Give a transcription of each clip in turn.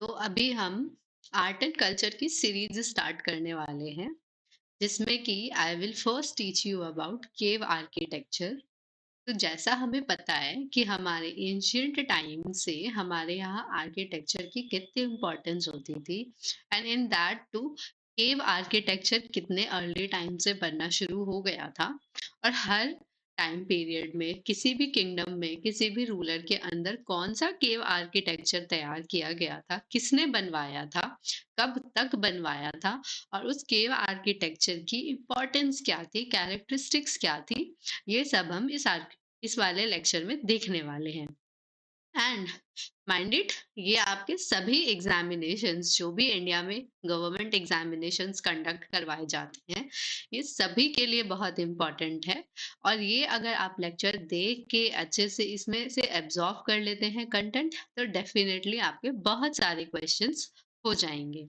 तो अभी हम आर्ट एंड कल्चर की सीरीज स्टार्ट करने वाले हैं जिसमें कि I will first teach you about cave architecture. तो जैसा हमें पता है कि हमारे एंशियंट टाइम से हमारे यहाँ आर्किटेक्चर की कितनी इम्पोर्टेंस होती थी and in that too cave architecture कितने अर्ली टाइम से बनना शुरू हो गया था। और हर टाइम पीरियड में किसी भी किंगडम में किसी भी रूलर के अंदर कौन सा केव आर्किटेक्चर तैयार किया गया था, किसने बनवाया था, कब तक बनवाया था, और उस केव आर्किटेक्चर की इम्पोर्टेंस क्या थी, कैरेक्टरिस्टिक्स क्या थी, ये सब हम इस वाले लेक्चर में देखने वाले हैं। एंड माइंड इट, ये आपके सभी एग्जामिनेशंस जो भी इंडिया में गवर्नमेंट एग्जामिनेशंस कंडक्ट करवाए जाते हैं, ये सभी के लिए बहुत इंपॉर्टेंट है। और ये अगर आप लेक्चर देख के अच्छे से इसमें से एब्जॉर्व कर लेते हैं कंटेंट, तो डेफिनेटली आपके बहुत सारे क्वेश्चंस हो जाएंगे।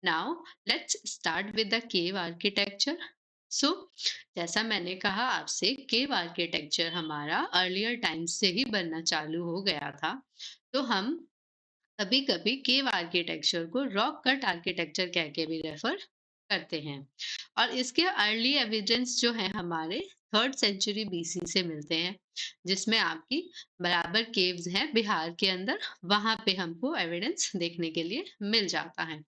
Now let's start with the cave architecture. So, जैसा मैंने कहा आपसे, केव आर्किटेक्चर हमारा अर्लियर टाइम्स से ही बनना चालू हो गया था। तो हम कभी कभी केव आर्किटेक्चर को रॉक कट आर्किटेक्चर कह के भी रेफर करते हैं। और इसके अर्ली एविडेंस जो है हमारे 3rd सेंचुरी बीसी से मिलते हैं, जिसमें आपकी बराबर केव्स हैं बिहार के अंदर, वहां पे हमको एविडेंस देखने के लिए मिल जाता है।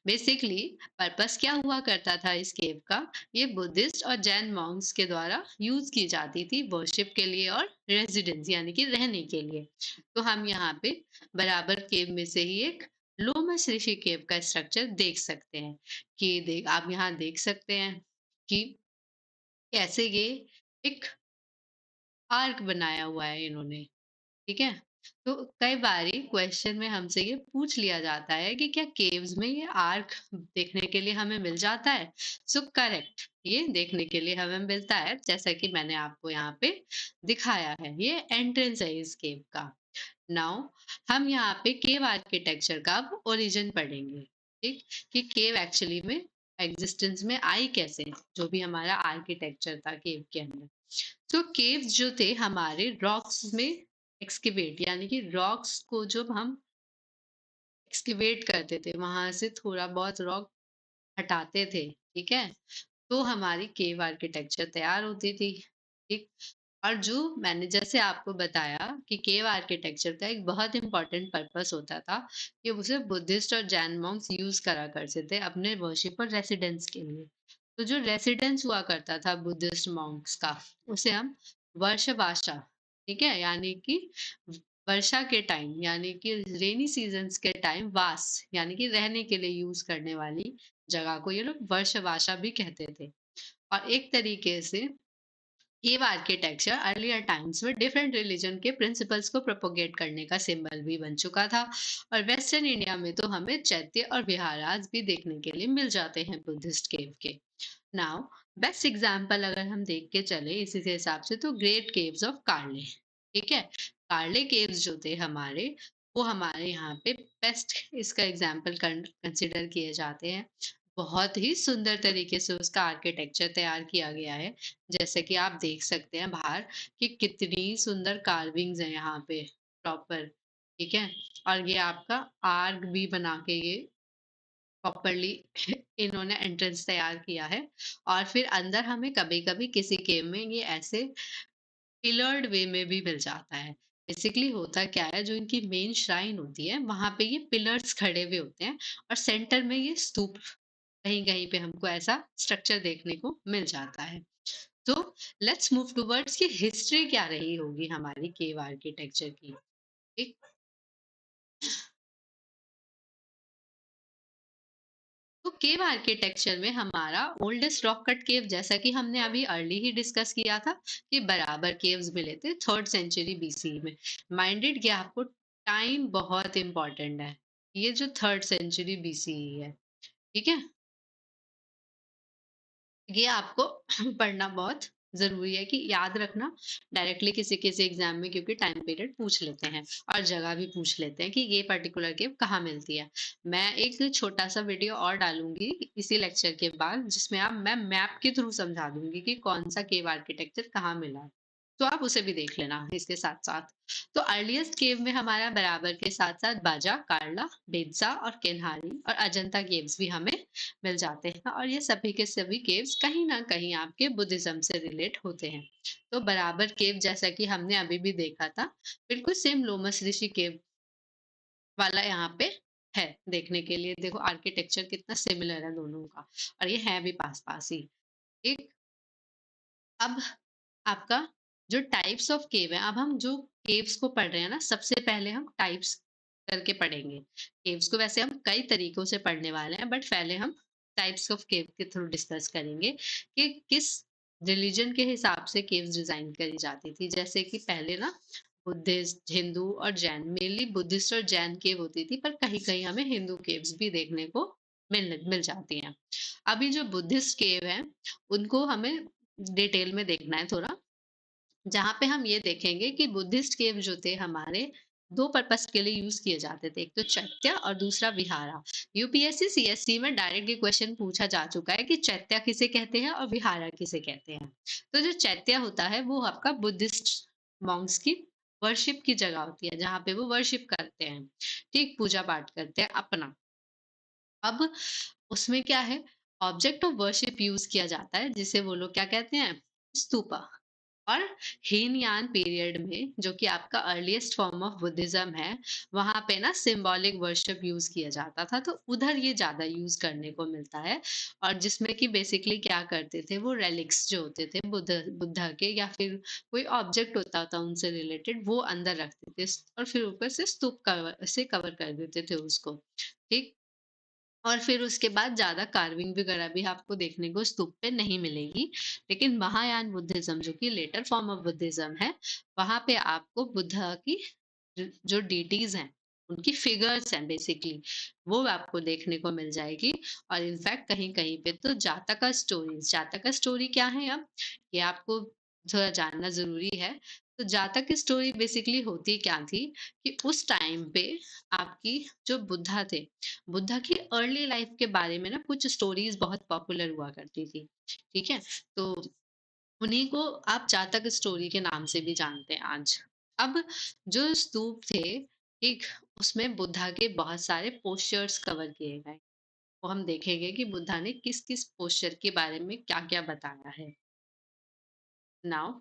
बेसिकली पर्पस क्या हुआ करता था इस केव का, ये बुद्धिस्ट और जैन मॉन्क्स के द्वारा यूज की जाती थी वर्शिप के लिए और रेजिडेंस यानी कि रहने के लिए। तो हम यहाँ पे बराबर केव में से ही एक लोमस ऋषि केव का स्ट्रक्चर देख सकते हैं। कि आप यहाँ देख सकते हैं कि कैसे ये एक आर्क बनाया हुआ है इन्होंने। ठीक है। तो कई बारी क्वेश्चन में हमसे ये पूछ लिया जाता है कि क्या केव्स में ये आर्क देखने के लिए हमें मिल जाता है। सो करेक्ट, ये देखने के लिए हमें मिलता है, जैसा कि मैंने आपको यहाँ पे दिखाया है, ये एंट्रेंस है इस केव का। नाउ हम यहाँ पे केव आर्किटेक्चर का अब ओरिजिन पढ़ेंगे। ठीक, कि केव एक्चुअली में एग्जिस्टेंस में आई कैसे, जो भी हमारा आर्किटेक्चर था केव के अंदर। तो केव्स जो थे हमारे रॉक्स में एक्सकेवेट, यानी कि रॉक्स को जब हम एक्सकेवेट करते थे, वहां से थोड़ा बहुत रॉक हटाते थे, ठीक है, तो हमारी केव आर्किटेक्चर तैयार होती थी। ठीक। और जो मैंने जैसे आपको बताया कि केव आर्किटेक्चर का एक बहुत इंपॉर्टेंट पर्पस होता था कि उसे बुद्धिस्ट और जैन मॉन्क्स यूज करा करते थे अपने वर्शिप और रेसिडेंस के लिए। तो जो रेसिडेंस हुआ करता था बुद्धिस्ट मॉन्क्स का, उसे हम वर्षवासा, ठीक है, यानी कि वर्षा के टाइम यानी कि रेनी सीजन्स के टाइम वास यानी कि रहने के लिए यूज करने वाली जगह को ये लोग वर्षवासा भी कहते थे। और एक तरीके से केव आर्किटेक्चर अर्लियर टाइम्स में डिफरेंट रिलीजन के प्रिंसिपल्स को प्रोपोगेट करने का सिंबल भी बन चुका था। और वेस्टर्न इंडिया में तो हमें चैत्य और विहारास भी देखने के लिए मिल जाते हैं बुद्धिस्ट केव के। नाउ बेस्ट एग्जाम्पल अगर हम देख के चले इसी के हिसाब से, तो ग्रेट केव्स ऑफ कार्ले। ठीक है, कार्ले केव्स जो थे हमारे, वो हमारे यहाँ पे बेस्ट इसका एग्जाम्पल कंसिडर किए जाते हैं। बहुत ही सुंदर तरीके से उसका आर्किटेक्चर तैयार किया गया है। जैसे कि आप देख सकते हैं बाहर कि कितनी सुंदर कार्विंग्स है यहाँ पे प्रॉपर। ठीक है। और ये आपका आर्क भी बना के ये प्रॉपरली इन्होंने एंट्रेंस तैयार किया है। और फिर अंदर हमें कभी कभी किसी केव में ये ऐसे पिलर्ड वे में भी मिल जाता है। बेसिकली होता क्या है, जो इनकी मेन श्राइन होती है वहां पे ये पिलर्स खड़े हुए होते हैं, और सेंटर में ये स्तूप, कहीं कहीं पे हमको ऐसा स्ट्रक्चर देखने को मिल जाता है। तो लेट्स मूव टूवर्ड्स की हिस्ट्री क्या रही होगी हमारी केव आर्किटेक्चर की। ठीक। तो केव आर्किटेक्चर में हमारा ओल्डेस्ट रॉक कट केव, जैसा कि हमने अभी अर्ली ही डिस्कस किया था कि बराबर केव्स मिले थे 3rd सेंचुरी बीसी में। माइंडेड कि आपको टाइम बहुत इंपॉर्टेंट है, ये जो 3rd सेंचुरी बीसी है। ठीक है, ये आपको पढ़ना बहुत जरूरी है, कि याद रखना डायरेक्टली किसी किसी एग्जाम में, क्योंकि टाइम पीरियड पूछ लेते हैं और जगह भी पूछ लेते हैं कि ये पर्टिकुलर केव कहाँ मिलती है। मैं एक छोटा सा वीडियो और डालूंगी इसी लेक्चर के बाद, जिसमें आप मैं मैप के थ्रू समझा दूंगी कि कौन सा केव आर्किटेक्चर कहाँ मिला है। तो आप उसे भी देख लेना इसके साथ-साथ। तो अर्लीस्ट केव में हमारा बराबर के साथ-साथ बाजा, कार्ला, बेत्सा और केन्हारी और अजंता केव्स भी हमें मिल जाते हैं और ये सभी के सभी केव्स कहीं न कहीं आपके बुद्धिज़्म से रिलेट होते हैं। तो बराबर केव जैसा कि हमने अभी भी देखा था, बिल्कुल सेम लोमस ऋषि केव वाला यहाँ पे है देखने के लिए। देखो आर्किटेक्चर कितना सिमिलर है दोनों का और ये है भी पास-पास ही। एक अब आपका जो टाइप्स ऑफ केव है, अब हम जो केव्स को पढ़ रहे हैं ना, सबसे पहले हम टाइप्स करके पढ़ेंगे। केव्स को वैसे हम कई तरीकों से पढ़ने वाले हैं, बट पहले हम टाइप्स ऑफ केव के थ्रू डिस्कस करेंगे कि किस रिलीजन के हिसाब से केव्स डिजाइन करी जाती थी। जैसे कि पहले ना बुद्धिस्ट, हिंदू और जैन, मेनली बुद्धिस्ट और जैन केव होती थी, पर कहीं-कहीं हमें हिंदू केव्स भी देखने को मिल मिल जाती हैं। अभी जो बुद्धिस्ट केव है, उनको हमें डिटेल में देखना है थोड़ा, जहाँ पे हम ये देखेंगे कि बुद्धिस्ट केव जो थे हमारे 2 पर्पस के लिए यूज़ किए जाते थे। एक तो चैत्य और दूसरा विहारा। यूपीएससी, सीएससी में डायरेक्ट ये क्वेश्चन पूछा जा चुका है कि चैत्य किसे कहते हैं और विहारा किसे कहते हैं। तो जो चैत्य होता है वो आपका बुद्धिस्ट मॉन्क्स की वर्शिप की जगह होती है, जहाँ पे वो वर्शिप करते हैं, ठीक? पूजा-पाठ करते हैं अपना। अब उसमें क्या है, ऑब्जेक्ट ऑफ वर्शिप यूज़ किया जाता है जिसे वो लोग क्या कहते हैं? स्तूपा। और हीनयान पीरियड में जो कि आपका अर्लीस्ट फॉर्म ऑफ बुद्धिज्म है, वहां पे ना सिंबॉलिक वर्शिप यूज किया जाता था, तो उधर ये ज्यादा यूज करने को मिलता है। और जिसमें कि बेसिकली क्या करते थे, वो रेलिक्स जो होते थे बुद्धा के या फिर कोई ऑब्जेक्ट होता था उनसे रिलेटेड, वो अंदर रखते थे और फिर ऊपर से स्तूप कवर से कवर कर देते थे उसको, ठीक। और फिर उसके बाद ज़्यादा कार्विंग वगैरह भी आपको देखने को स्तूप पे नहीं मिलेगी। लेकिन महायान बुद्धिज़्म जो कि लेटर फॉर्म ऑफ बुद्धिज़्म है, वहाँ पे आपको बुद्धा की जो डीटीज़ हैं, उनकी फिगर्स हैं बेसिकली, वो आपको देखने को मिल जाएगी। और इनफैक्ट कहीं-कहीं पे तो जातका स्टोरी क्या है अब, ये आपको थोड़ा जानना ज़रूरी है। तो जातक स्टोरी बेसिकली होती क्या थी कि उस टाइम पे आपकी जो बुद्धा थे, बुद्धा की अर्ली लाइफ के बारे में ना कुछ स्टोरीज बहुत पॉपुलर हुआ करती थी, ठीक है। तो उन्हीं को आप जातक स्टोरी के नाम से भी जानते हैं आज। अब जो स्तूप थे, ठीक, उसमें बुद्धा के बहुत सारे पोस्चर्स कवर किए गए। वो हम देखेंगे कि बुद्धा ने किस किस पोस्चर के बारे में क्या क्या बताया है। नाउ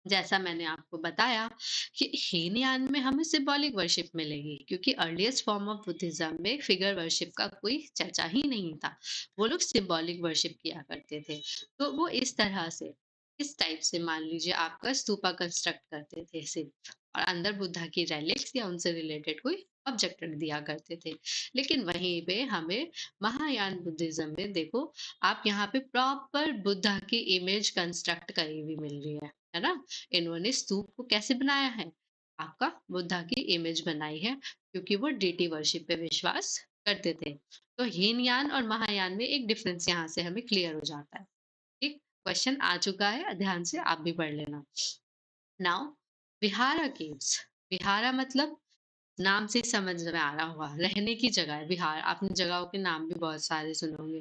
जैसा मैंने आपको बताया कि हीनयान में हमें सिंबॉलिक वर्शिप मिलेगी, क्योंकि अर्लीस्ट फॉर्म ऑफ बुद्धिज्म में फिगर वर्शिप का कोई चर्चा ही नहीं था। वो लोग सिंबॉलिक वर्शिप किया करते थे। तो वो इस तरह से, इस टाइप से मान लीजिए आपका स्तूपा कंस्ट्रक्ट करते थे सिर्फ, और अंदर बुद्धा की रेलिक्स या उनसे रिलेटेड कोई ऑब्जेक्ट रख दिया करते थे। लेकिन वहीं पे हमें महायान बुद्धिज्म में देखो, आप यहाँ पे प्रॉपर बुद्धा की इमेज कंस्ट्रक्ट करी हुई मिल रही है ना। इन्होंने स्तूप को कैसे बनाया है? आपका बुद्धा की इमेज बनाई है, क्योंकि वो डीटी वर्शिप पे विश्वास करते थे। तो हीनयान और महायान में एक डिफरेंस यहाँ से हमें क्लियर हो जाता है। ठीक, क्वेश्चन आ चुका है, ध्यान से आप भी पढ़ लेना। Now vihara caves. विहारा मतलब नाम से ही समझ में आ रहा होगा, रहने की जगह है विहार। आपने जगहों के नाम भी बहुत सारे सुने होंगे।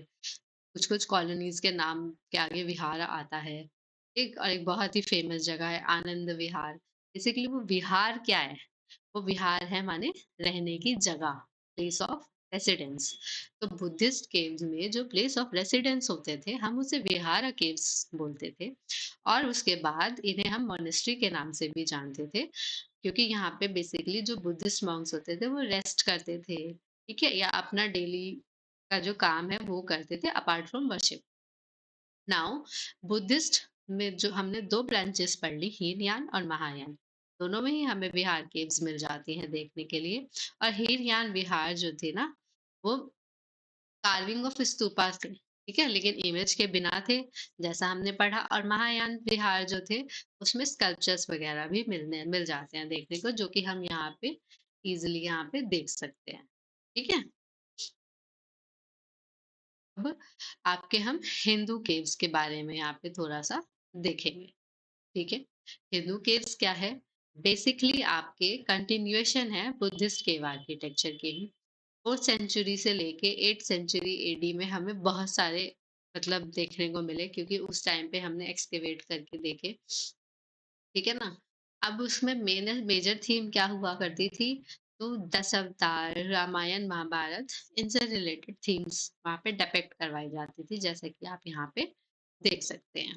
कुछ-कुछ कॉलोनीज़ के नाम के आगे विहार आता है। एक और एक बहुत ही फ़ेमस जगह है आनंद विहार। बेसिकली वो विहार क्या है? वो विहार है माने रहने की जगह, प्लेस ऑफ रेसिडेंस। तो बुद्धिस्ट केव्स में जो प्लेस ऑफ रेसिडेंस होते थे, हम उसे विहारा केव्स बोलते थे। और उसके बाद इन्हें हम मोनेस्ट्री के नाम से भी जानते थे, क्योंकि यहाँ पे बेसिकली जो बुद्धिस्ट मॉन्क्स होते थे, वो रेस्ट करते थे, ठीक है? या अपना डेली का जो काम है वो करते थे apart from worship. Now Buddhist में जो हमने 2 ब्रांचेस पढ़ ली, हीनयान और महायान। दोनों में ही हमें विहार केव्स मिल जाती हैं देखने के लिए। और हीनयान विहार जो थे ना, वो कार्विंग ऑफ स्तूपास थे, ठीक है? लेकिन इमेज के बिना थे, जैसा हमने पढ़ा। और महायान विहार जो थे, उसमें स्कल्पचर्स वगैरह भी मिल जाते हैं देखने को, जो कि हम यहाँ पे इज़िली यहाँ पे देख सकते हैं, ठीक है? अब आपके हम हिंदू केव्स के बारे में यहाँ पे थोड़ा-सा देखेंगे, ठीक है? हिंदू केव्स क्या है? बेसिकली आपके कंटिन्यूएशन है बुद्धिस्ट केव आर्किटेक्चर के ही। 4th सेंचुरी से लेके 8th सेंचुरी एडी में हमें बहुत सारे मतलब देखने को मिले, क्योंकि उस टाइम पे हमने एक्सकेवेट करके देखे। ठीक है ना? अब उसमें मेजर थीम क्या हुआ करती थी, तो दस अवतार, रामायण, महाभारत, इनसे रिलेटेड थीम्स वहाँ पे डिपिक्ट करवाई जाती थी, जैसा कि आप यहाँ पे देख सकते हैं।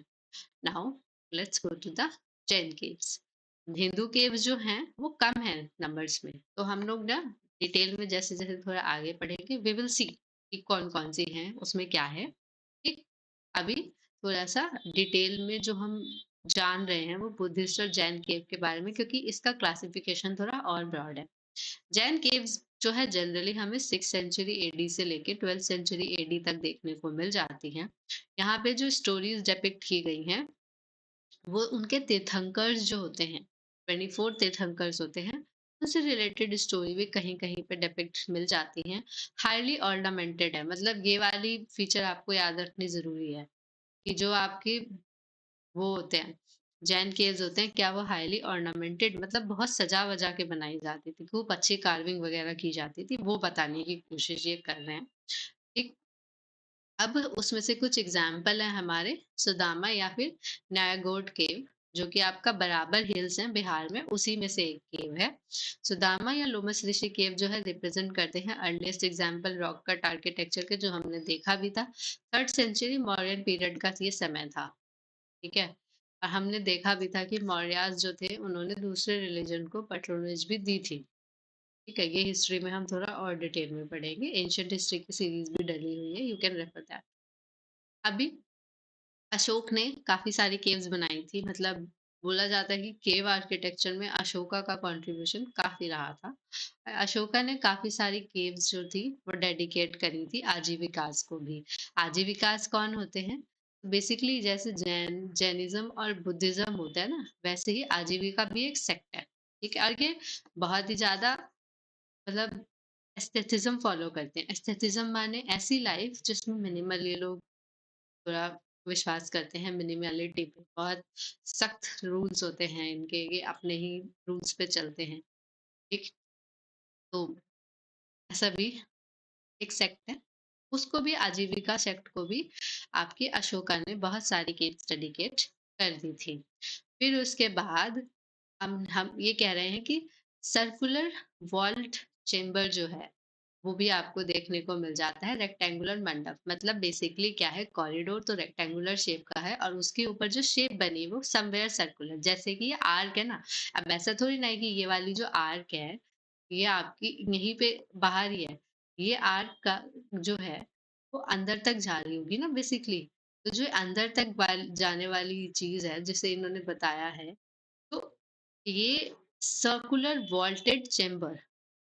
Now let's go to the Jain caves. Hindu caves जो हैं वो कम हैं नंबर्स में, तो हम लोग ना डिटेल में जैसे जैसे थोड़ा आगे पढ़ेंगे वी विल सी कि कौन कौन सी हैं, उसमें क्या है। ठीक, अभी थोड़ा सा डिटेल में जो हम जान रहे हैं वो बुद्धिस्ट और जैन केव के बारे में, क्योंकि इसका क्लासिफिकेशन थोड़ा और ब्रॉड है। जैन केव्स जो है जनरली हमें 6th सेंचुरी एडी से लेके 12th सेंचुरी एडी तक देखने को मिल जाती हैं। यहाँ पे जो स्टोरीज डिपिक्ट की गई हैं वो उनके तीर्थंकर्स जो होते हैं, 24 तीर्थंकर्स होते हैं, उनसे रिलेटेड स्टोरी भी कहीं कहीं पे डिपिक्ट मिल जाती हैं। हाईली ऑर्नामेंटेड है, मतलब ये वाली फीचर आपको याद रखनी जरूरी है कि जो आपकी वो होते हैं, जैन केव्स होते हैं, क्या वो हाईली ऑर्नामेंटेड मतलब बहुत सजा वजा के बनाई जाती थी, खूब अच्छी कार्विंग वगैरह की जाती थी, वो बताने की कोशिश ये कर रहे हैं। ठीक, अब उसमें से कुछ एग्जाम्पल है हमारे सुदामा या फिर नायागोट केव, जो कि आपका बराबर हिल्स है बिहार में, उसी में से एक केव है। सुदामा या लोमस ऋषि केव जो है रिप्रेजेंट करते हैं earliest example rock cut architecture के, जो हमने देखा भी था। 3rd सेंचुरी मौर्यन पीरियड का ये समय था। ठीक है, और हमने देखा भी था कि मौर्यास जो थे उन्होंने दूसरे रिलीजन को पैट्रोनेज भी दी थी। ठीक है, ये हिस्ट्री में हम थोड़ा और डिटेल में पढ़ेंगे, एंशियंट हिस्ट्री की सीरीज भी डली हुई है, यू कैन रेफर दैट। अभी अशोक ने काफ़ी सारी केव्स बनाई थी, मतलब बोला जाता है कि केव आर्किटेक्चर में अशोका का कंट्रीब्यूशन काफ़ी रहा था। अशोका ने काफ़ी सारी केव्स जो थी वो डेडिकेट करी थी आजीविकास को भी। आजीविकास कौन होते हैं? बेसिकली जैसे जैनिज्म और बुद्धिज्म होता है ना, वैसे ही आजीविका भी एक सेक्ट है। ठीक है, और ये बहुत ही ज़्यादा मतलब एस्थेटिज्म फॉलो करते हैं। एस्थेटिज्म माने ऐसी लाइफ जिसमें मिनिमल ये लोग थोड़ा विश्वास करते हैं, मिनिमैलिटी पे। बहुत सख्त रूल्स होते हैं इनके, ये अपने ही रूल्स पे चलते हैं। ठीक, तो ऐसा भी एक सेक्ट है। उसको भी आजीविका सेक्ट को भी आपके अशोका ने बहुत सारी केस डेडिकेट कर दी थी। फिर उसके बाद हम ये कह रहे हैं कि सर्कुलर वॉल्ट चेम्बर जो है वो भी आपको देखने को मिल जाता है। रेक्टेंगुलर मंडप मतलब बेसिकली क्या है, कॉरिडोर तो रेक्टेंगुलर शेप का है और उसके ऊपर जो शेप बनी वो समवेयर सर्कुलर, जैसे कि ये आर्क है ना। अब ऐसा थोड़ी ना है कि ये वाली जो आर्क है ये आपकी यहीं पे बाहर ही है, ये आर्क का जो है वो अंदर तक जा रही होगी ना बेसिकली। तो जो अंदर तक जाने वाली चीज है जिसे इन्होंने बताया है, तो ये सर्कुलर वॉल्टेड चेम्बर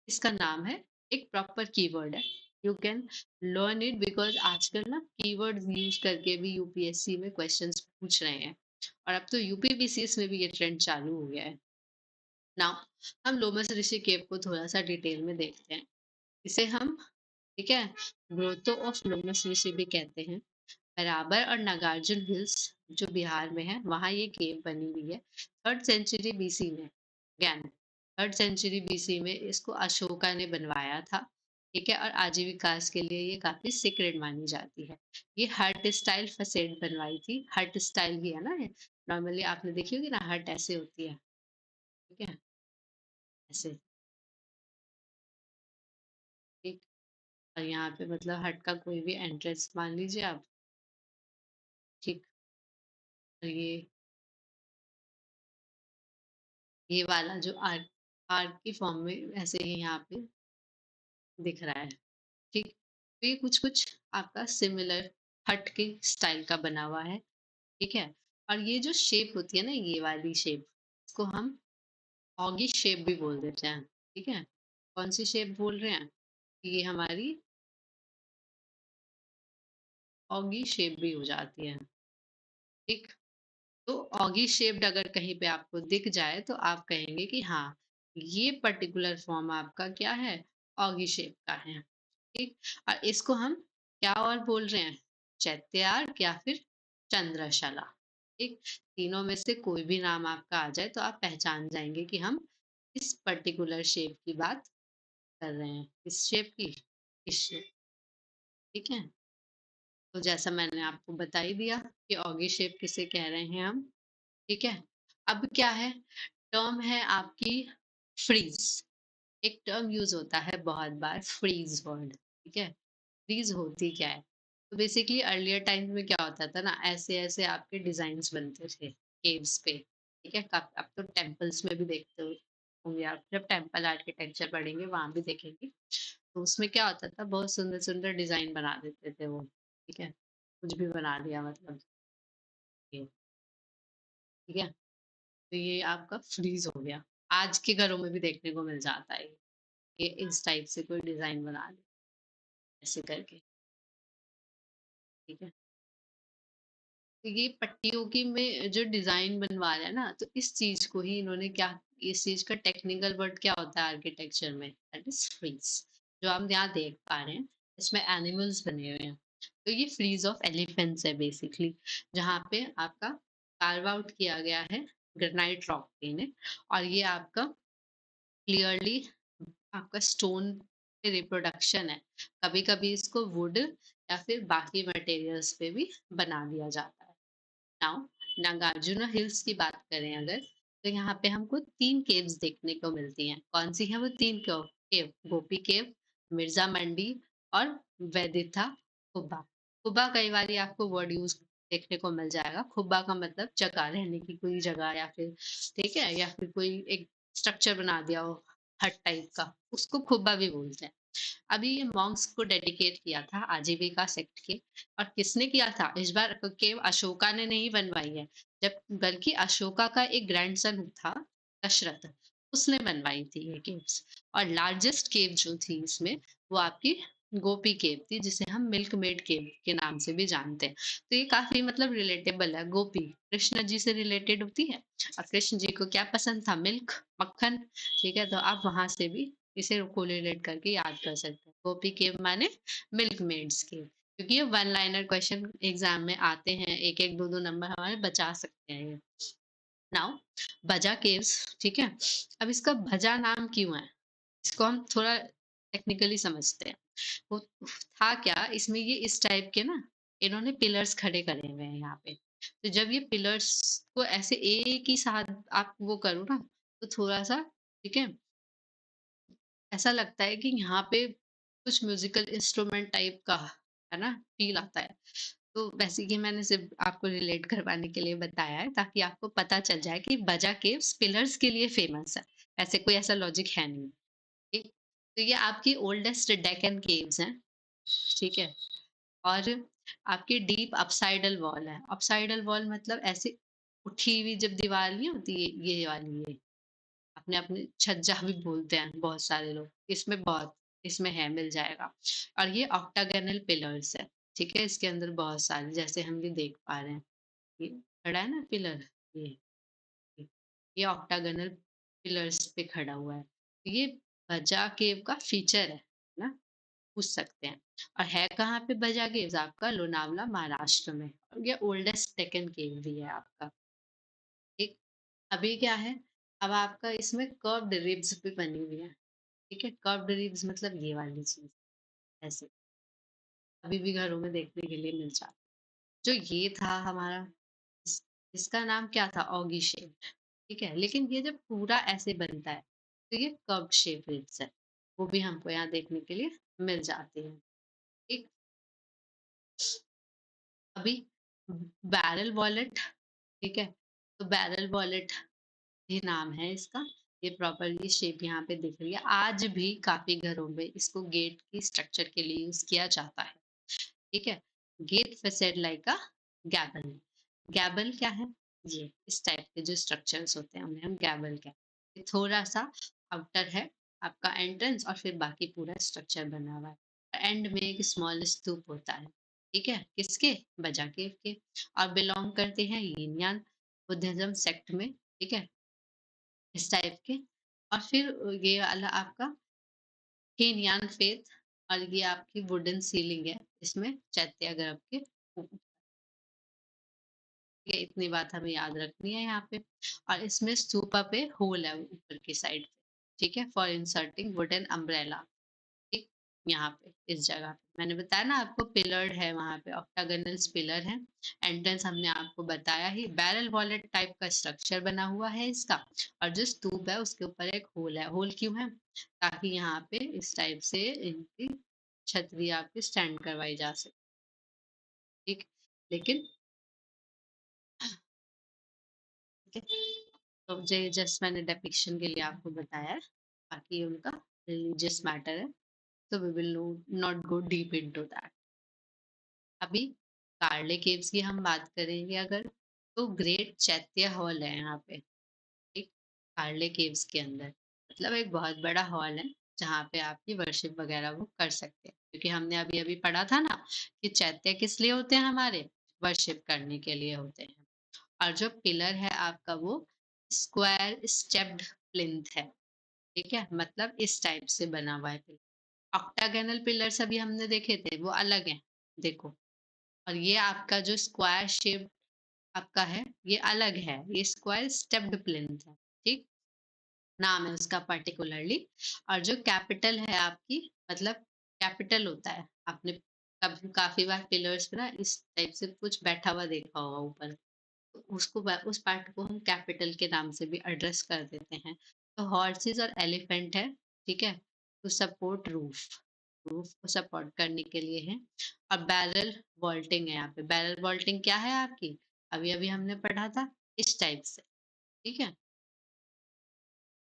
इसका नाम है, एक प्रॉपर कीवर्ड है। You can learn it because आजकल ना कीवर्ड यूज करके भी यूपीएससी में क्वेश्चंस पूछ रहे हैं, और अब तो यूपीपीसीएस में भी ये ट्रेंड चालू हो गया है। नाउ हम लोमस ऋषि केव को थोड़ा सा डिटेल में देखते हैं। इसे हम, ठीक है, ग्रोथो ऑफ लोमस ऋषि भी कहते हैं। बराबर और नागार्जुन हिल्स जो बिहार में है वहां ये केव बनी हुई है। 3rd सेंचुरी बीसी में, अगेन 3rd सेंचुरी बीसी में इसको अशोका ने बनवाया था। ठीक है, और आजीविकास के लिए ये काफी सीक्रेट मानी जाती है। ये हट स्टाइल फसेड बनवाई थी, हट स्टाइल भी है ना ये, नॉर्मली आपने देखी होगी ना, हट ऐसे होती है। ठीक है, ऐसे। ठीक, और यहाँ पे मतलब हट का कोई भी एंट्रेंस मान लीजिए आप। ठीक, और ये वाला जो आर्क आर्क की फॉर्म में ऐसे ही यहाँ पे दिख रहा है। ठीक, तो ये कुछ कुछ आपका सिमिलर हट के स्टाइल का बना हुआ है। ठीक है, और ये जो शेप होती है ना, ये वाली शेप, इसको हम ऑगी शेप भी बोल देते हैं। ठीक है, कौन सी शेप बोल रहे हैं? ये हमारी ऑगी शेप भी हो जाती है। ठीक, तो ऑगी शेप्ड अगर कहीं पे आपको दिख जाए तो आप कहेंगे कि हाँ, ये पर्टिकुलर फॉर्म आपका क्या है, ऑगी शेप का है। ठीक, और इसको हम क्या और बोल रहे हैं, चैत्यार्क या फिर चंद्रशला। ठीक, तीनों में से कोई भी नाम आपका आ जाए तो आप पहचान जाएंगे कि हम इस पर्टिकुलर शेप की बात कर रहे हैं, इस शेप की, इस शेप। ठीक है, तो जैसा मैंने आपको बता ही दिया कि ऑगी शेप किसे कह रहे हैं हम। ठीक है, अब क्या है, टर्म है आपकी फ्रीज़। एक टर्म यूज़ होता है बहुत बार, फ्रीज़ वर्ड, ठीक है? फ्रीज़ होती क्या है? तो बेसिकली अर्लियर टाइम्स में क्या होता था ना, ऐसे-ऐसे आपके डिज़ाइन्स बनते थे केव्स पे, ठीक है? आप तो टेम्पल्स में भी देखते हो होंगे आप, जब टेम्पल आर्किटेक्चर पढ़ेंगे वहाँ भी देखेंगे। तो उसमें क्या होता था, बहुत सुंदर-सुंदर डिज़ाइन बना देते थे वो, ठीक है? कुछ भी बना दिया मतलब ये, ठीक है? तो ये आपका फ्रीज़ हो गया। आज के घरों में भी देखने को मिल जाता है ये इस टाइप से कोई डिज़ाइन बना दे, ऐसे करके, ठीक है? तो ये पट्टियों की में जो डिज़ाइन बनवा रहा है ना, तो इस चीज़ को ही इन्होंने क्या, इस चीज़ का टेक्निकल वर्ड क्या होता है आर्किटेक्चर में? That is frieze. जो हम यहाँ देख पा रहे हैं, इसमें एनिमल्स बने हुए हैं। तो ये फ्रीज़ ऑफ एलिफेंट्स है बेसिकली, जहाँ पे आपका कार्व आउट किया गया है ग्रेनाइट रॉक पे ने, और ये आपका क्लियरली आपका स्टोन पे रिप्रोडक्शन है। कभी-कभी इसको वुड या फिर बाकी मटेरियल्स पे भी बना दिया जाता है। नाउ नागार्जुना हिल्स की बात करें अगर, तो यहाँ पे हमको 3 केव्स देखने को मिलती हैं। कौन-सी हैं वो 3 केव? गोपी केव, मिर्ज़ा मंडी और वैदिथा कुब्बा। कुब्बा कई बारी आपको वर्ड यूज़ देखने को मिल जाएगा। कुब्बा का मतलब जगह, रहने की कोई जगह या फिर, ठीक है? या फिर कोई एक स्ट्रक्चर बना दिया हो हट टाइप का, उसको कुब्बा भी बोलते हैं। अभी ये मॉन्क्स को डेडिकेट किया था आजीविका सेक्ट के, और किसने किया था इस बार, केव अशोका ने नहीं बनवाई है, जब बल्कि अशोका का एक ग्रैंडसन था दशरथ, उसने बनवाई थी ये केव्स। और लार्जेस्ट केव जो थी इसमें, वो आपकी गोपी केव थी, जिसे हम मिल्क मेड केव के नाम से भी जानते हैं। तो ये काफी मतलब रिलेटेबल है, गोपी कृष्ण जी से रिलेटेड होती है, और कृष्ण जी को क्या पसंद था, मिल्क, मक्खन, ठीक है? तो आप वहां से भी इसे कोरिलेट करके याद कर सकते हैं। गोपी केव माने मिल्क मेड्स केव, क्योंकि ये वन लाइनर क्वेश्चन एग्जाम में आते हैं, एक एक दो दो नंबर हमारे बचा सकते हैं ये। नाउ भजा केव्स, ठीक है? अब इसका भजा नाम क्यों है, इसको हम थोड़ा टेक्निकली समझते हैं। वो था क्या, इसमें ये इस टाइप के ना, इन्होंने पिलर्स खड़े करे हुए हैं यहाँ पे। तो जब ये पिलर्स को ऐसे एक ही साथ आप वो करो ना, तो थोड़ा सा, ठीक है, ऐसा लगता है कि यहाँ पे कुछ म्यूजिकल इंस्ट्रूमेंट टाइप का, है ना, फील आता है। तो बेसिकली मैंने सिर्फ आपको रिलेट करवाने के लिए बताया है, ताकि आपको पता चल जाए कि बजा केव्स पिलर्स के लिए फेमस है। ऐसे कोई ऐसा लॉजिक है नहीं, ठीक? तो ये आपकी ओल्डेस्ट डेक्कन केव्स हैं, ठीक है? और आपकी डीप अपसाइडल वॉल है। अपसाइडल वॉल मतलब ऐसे उठी हुई जब दीवार नहीं होती, ये वाली ये, अपने अपने छज्जा भी बोलते हैं बहुत सारे लोग, इसमें बहुत, इसमें है, मिल जाएगा। और ये ऑक्टागोनल पिलर्स है, ठीक है? इसके अंदर बहुत सारे, जैसे हम भी देख पा रहे हैं, ये खड़ा है ना पिलर, ये ये ये ऑक्टागोनल पिलर्स पे खड़ा हुआ है। ये बजा केव का फीचर है ना, पूछ सकते हैं। और है कहाँ पे बजा केव्स, आपका लोनावला महाराष्ट्र में, और ये ओल्डेस्ट डेक्कन केव भी है आपका, ठीक? अभी क्या है, अब आपका इसमें कर्व्ड रिब्स भी बनी हुई है, ठीक है? कर्व्ड रिब्स मतलब ये वाली चीज़, ऐसे अभी भी घरों में देखने के लिए मिल जाता है। जो ये था हमारा, इस इसका नाम क्या था? ऑगी शेप्ड, ठीक है? लेकिन ये जब पूरा ऐसे बनता है, तो ये कर्व्ड शेप रिब्स है। वो भी हमको यहाँ देखने के लिए मिल जाती हैं, ठीक? अभी बैरल वॉलेट, ठीक है? तो बैरल वॉलेट ये नाम है इसका, ये प्रॉपर्ली शेप यहाँ पे दिख रही है। आज भी काफ़ी घरों में इसको गेट की स्ट्रक्चर के लिए यूज़ किया जाता है, ठीक है? Gate faced like a gable. Gable क्या है? ये इस टाइप के जो स्ट्रक्चर्स होते हैं उन्हें हम गैबल कहते हैं। ये थोड़ा-सा आउटर है आपका एंट्रेंस, और फिर बाकी पूरा स्ट्रक्चर बना हुआ है। एंड में एक स्मॉल स्तूप होता है, ठीक है? किसके? बजा केव के। और बिलॉन्ग करते हैं यिन-यान बुद्धिज़्म सेक्ट में, ठीक है? इस टाइप के। और फिर ये वाला आपका हीनयान फेथ, और ये आपकी वुडन सीलिंग है, इसमें चैत्य गर्भ के ऊपर, ये इतनी बात हमें याद रखनी है यहाँ पे। और इसमें स्तूपा पे होल है ऊपर की साइड पे, ठीक है? फॉर इंसर्टिंग वुडन अम्ब्रेला, ठीक? यहाँ पे इस जगह पे। मैंने बताया ना आपको पिलर्ड है वहाँ पे, ऑक्टागोनल पिलर है। एंट्रेंस हमने आपको बताया ही, बैरल वॉलेट टाइप का स्ट्रक्चर बना हुआ है इसका। और जो स्तूप है उसके ऊपर एक होल है। होल क्यों है? ताकि यहाँ पे इस टाइप से इनकी छतरी आपकी स्टैंड करवाई जा सके। ठीक। लेकिन ठीक है, तो जे जस्ट मैंने डिपिक्शन के लिए आपको बताया है, बाकी उनका रिलीजियस मैटर है, तो we will not go deep into that. अभी कार्ले केव्स की हम बात करेंगे अगर, तो ग्रेट चैत्य हॉल है यहाँ पे, ठीक, कार्ले केव्स के अंदर। मतलब एक बहुत बड़ा हॉल है जहाँ पे आपकी वर्शिप वगैरह वो कर सकते हैं, क्योंकि हमने अभी अभी पढ़ा था ना कि चैत्य किस लिए होते हैं हमारे, वर्शिप करने के लिए होते हैं। और जो पिलर है आपका वो स्क्वायर स्टेप्ड प्लिंथ है, ठीक है, मतलब इस टाइप से बना हुआ है पिलर। ऑक्टागोनल पिलर्स अभी हमने देखे थे वो अलग है, देखो। और ये आपका जो स्क्वायर शेप आपका है ये अलग है, ये स्क्वायर स्टेप्ड प्लिंथ है, ठीक, नाम है उसका पर्टिकुलरली। और जो कैपिटल है आपकी, मतलब कैपिटल होता है, आपने कभी काफी बार पिलर्स पे ना इस टाइप से कुछ बैठा हुआ देखा होगा ऊपर, तो उस पार्ट को हम कैपिटल के नाम से भी एड्रेस कर देते हैं। तो हॉर्सेस और एलिफेंट है, ठीक है, टू सपोर्ट रूफ, रूफ को सपोर्ट करने के लिए है। और बैरल वॉल्टिंग है यहाँ पे। बैरल वॉल्टिंग क्या है आपकी, अभी अभी हमने पढ़ा था, इस टाइप से, ठीक है।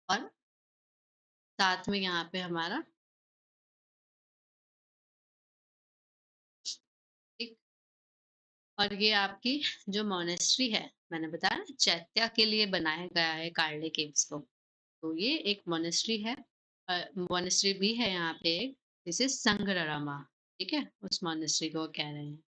और साथ में यहाँ पे हमारा, ठीक, और ये आपकी जो मोनेस्ट्री है, मैंने बताया ना चैत्या के लिए बनाया गया है कार्ले केव्स को, तो ये एक मोनेस्ट्री है। मोनेस्ट्री भी है यहाँ पे एक, जिसे संगरामा, ठीक है, उस मोनेस्ट्री को कह रहे हैं।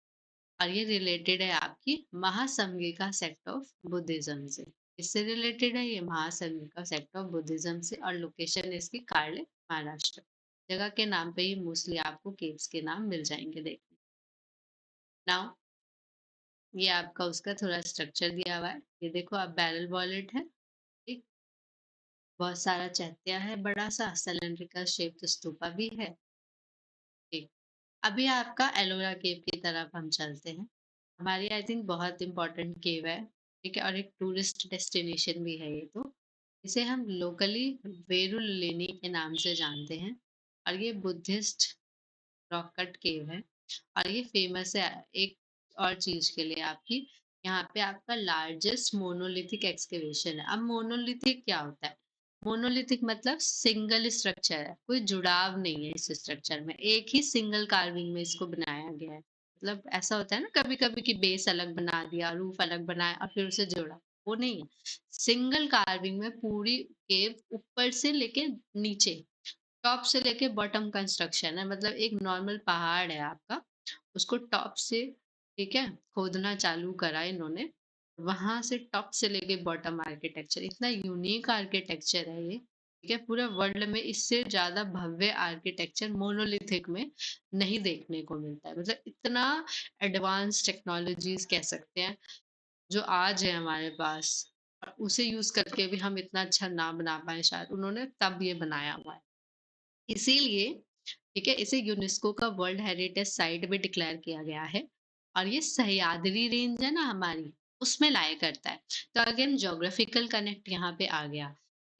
और ये रिलेटेड है आपकी महासंघिका सेक्ट ऑफ बुद्धिज्म से। इससे रिलेटेड है ये महासंघिका सेक्ट ऑफ बुद्धिज्म से, और लोकेशन इसकी कार्ले, महाराष्ट्र। जगह के नाम पे ही मोस्टली आपको केव्स के नाम मिल जाएंगे देखने। नाउ ये आपका उसका थोड़ा स्ट्रक्चर दिया हुआ है, ये देखो आप, बैरल वॉलेट है, ठीक, बहुत सारा चैत्या है, बड़ा सा सिलेंड्रिकल शेप स्तूपा भी है, ठीक। अभी आपका एलोरा केव की तरफ हम चलते हैं। हमारी आई थिंक बहुत इंपॉर्टेंट केव है, ठीक है, और एक टूरिस्ट डेस्टिनेशन भी है ये तो। इसे हम लोकली वेरुललिनी के नाम से जानते हैं। और ये बुद्धिस्ट रॉक कट केव है। और ये फेमस है एक और चीज के लिए आपकी, यहाँ पे आपका लार्जेस्ट मोनोलिथिक एक्सकेवेशन है। अब मोनोलिथिक क्या होता है? मोनोलिथिक मतलब सिंगल स्ट्रक्चर है, कोई जुड़ाव नहीं है इस स्ट्रक्चर में, एक ही सिंगल कार्विंग में इसको बनाया गया है। मतलब ऐसा होता है ना कभी कभी कि बेस अलग बना दिया, रूफ अलग बनाया और फिर उसे जोड़ा, वो नहीं है। सिंगल कार्विंग में पूरी केव ऊपर से लेके नीचे, टॉप से लेके बॉटम कंस्ट्रक्शन है। मतलब एक नॉर्मल पहाड़ है आपका, उसको टॉप से, ठीक है, खोदना चालू करा इन्होंने, वहां से टॉप से लेके बॉटम आर्किटेक्चर, इतना यूनिक आर्किटेक्चर है ये, ठीक है। पूरे वर्ल्ड में इससे ज्यादा भव्य आर्किटेक्चर मोनोलिथिक में नहीं देखने को मिलता है। मतलब इतना एडवांस टेक्नोलॉजीज कह सकते हैं जो आज है हमारे पास, और उसे यूज करके भी हम इतना अच्छा ना बना पाए, शायद उन्होंने तब ये बनाया हुआ है। इसीलिए, ठीक है, इसे यूनेस्को का वर्ल्ड हेरिटेज साइट भी डिक्लेयर किया गया है। और ये सह्याद्री रेंज है ना हमारी, उसमें लाया करता है। तो अगेन ज्योग्राफिकल कनेक्ट यहाँ पे आ गया,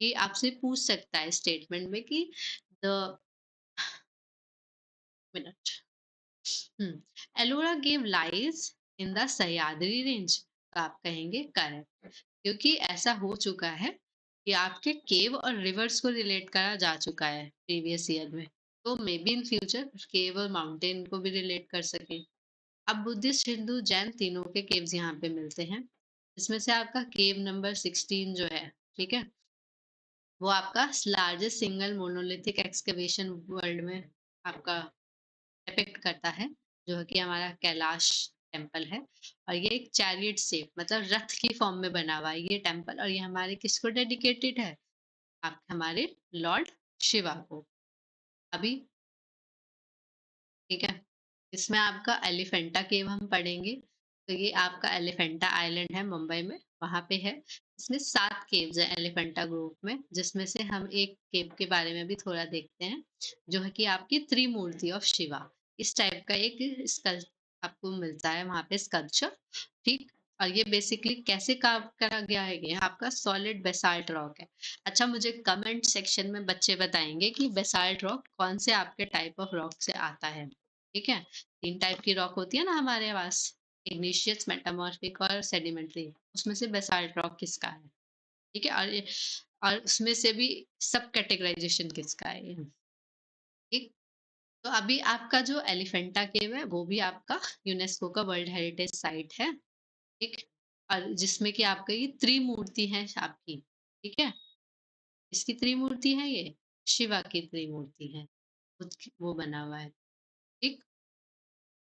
कि आपसे पूछ सकता है स्टेटमेंट में कि the minute, Ellora gave lies in the Sahyadri range, तो आप कहेंगे करेक्ट, क्योंकि ऐसा हो चुका है कि आपके केव और रिवर्स को रिलेट करा जा चुका है प्रीवियस ईयर में, तो मे बी इन फ्यूचर केव और माउंटेन को भी रिलेट कर सके। अब बुद्धिस्ट, हिंदू, जैन तीनों के केव्स यहाँ पे मिलते हैं। इसमें से आपका केव नंबर 16 जो है, ठीक है, वो आपका largest single monolithic excavation world में आपका डिपिक्ट करता है, जो है कि हमारा कैलाश टेम्पल है। और ये एक चैरियट शेप, मतलब रथ की फॉर्म में बना हुआ है ये टेम्पल, और ये हमारे किसको डेडिकेटेड है? आप हमारे लॉर्ड शिवा को। अभी, ठीक है, इसमें आपका एलिफेंटा केव हम पढ़ेंगे। तो ये आपका एलिफेंटा आइलैंड है मुंबई में, वहां पे है। इसमें 7 केव्स हैं एलिफेंटा ग्रुप में, जिसमें से हम एक केव के बारे में भी थोड़ा देखते हैं, जो है कि आपकी त्रिमूर्ति ऑफ शिवा। इस टाइप का एक स्कल्प आपको मिलता है वहाँ पे स्कल्पचर, ठीक? और ये बेसिकली कैसे कार्व करा गया है, ये आपका सॉलिड बेसाल्ट रॉक है। अच्छा, मुझे कमेंट सेक्शन में बच्चे बताएँगे कि बेसाल्ट रॉक कौन से आपके टाइप ऑफ रॉक से आता है, ठीक है? 3 टाइप की रॉक होती है ना हमारे पास, इग्निशियस, मेटामॉर्फिक और सेडिमेंट्री। उसमें से बेसाल्ट रॉक किसका है? ठीक है? और उसमें से भी सब कैटेगराइज़ेशन किसका है ये, ठीक? तो अभी आपका जो एलिफेंटा केव है, वो भी आपका यूनेस्को का वर्ल्ड हेरिटेज साइट है, ठीक? और जिसमें कि आपका ये त्रिमूर्ति है आपकी, ठीक है? किसकी त्रिमूर्ति है ये? शिवा की त्रिमूर्ति है, वो बना हुआ है, ठीक?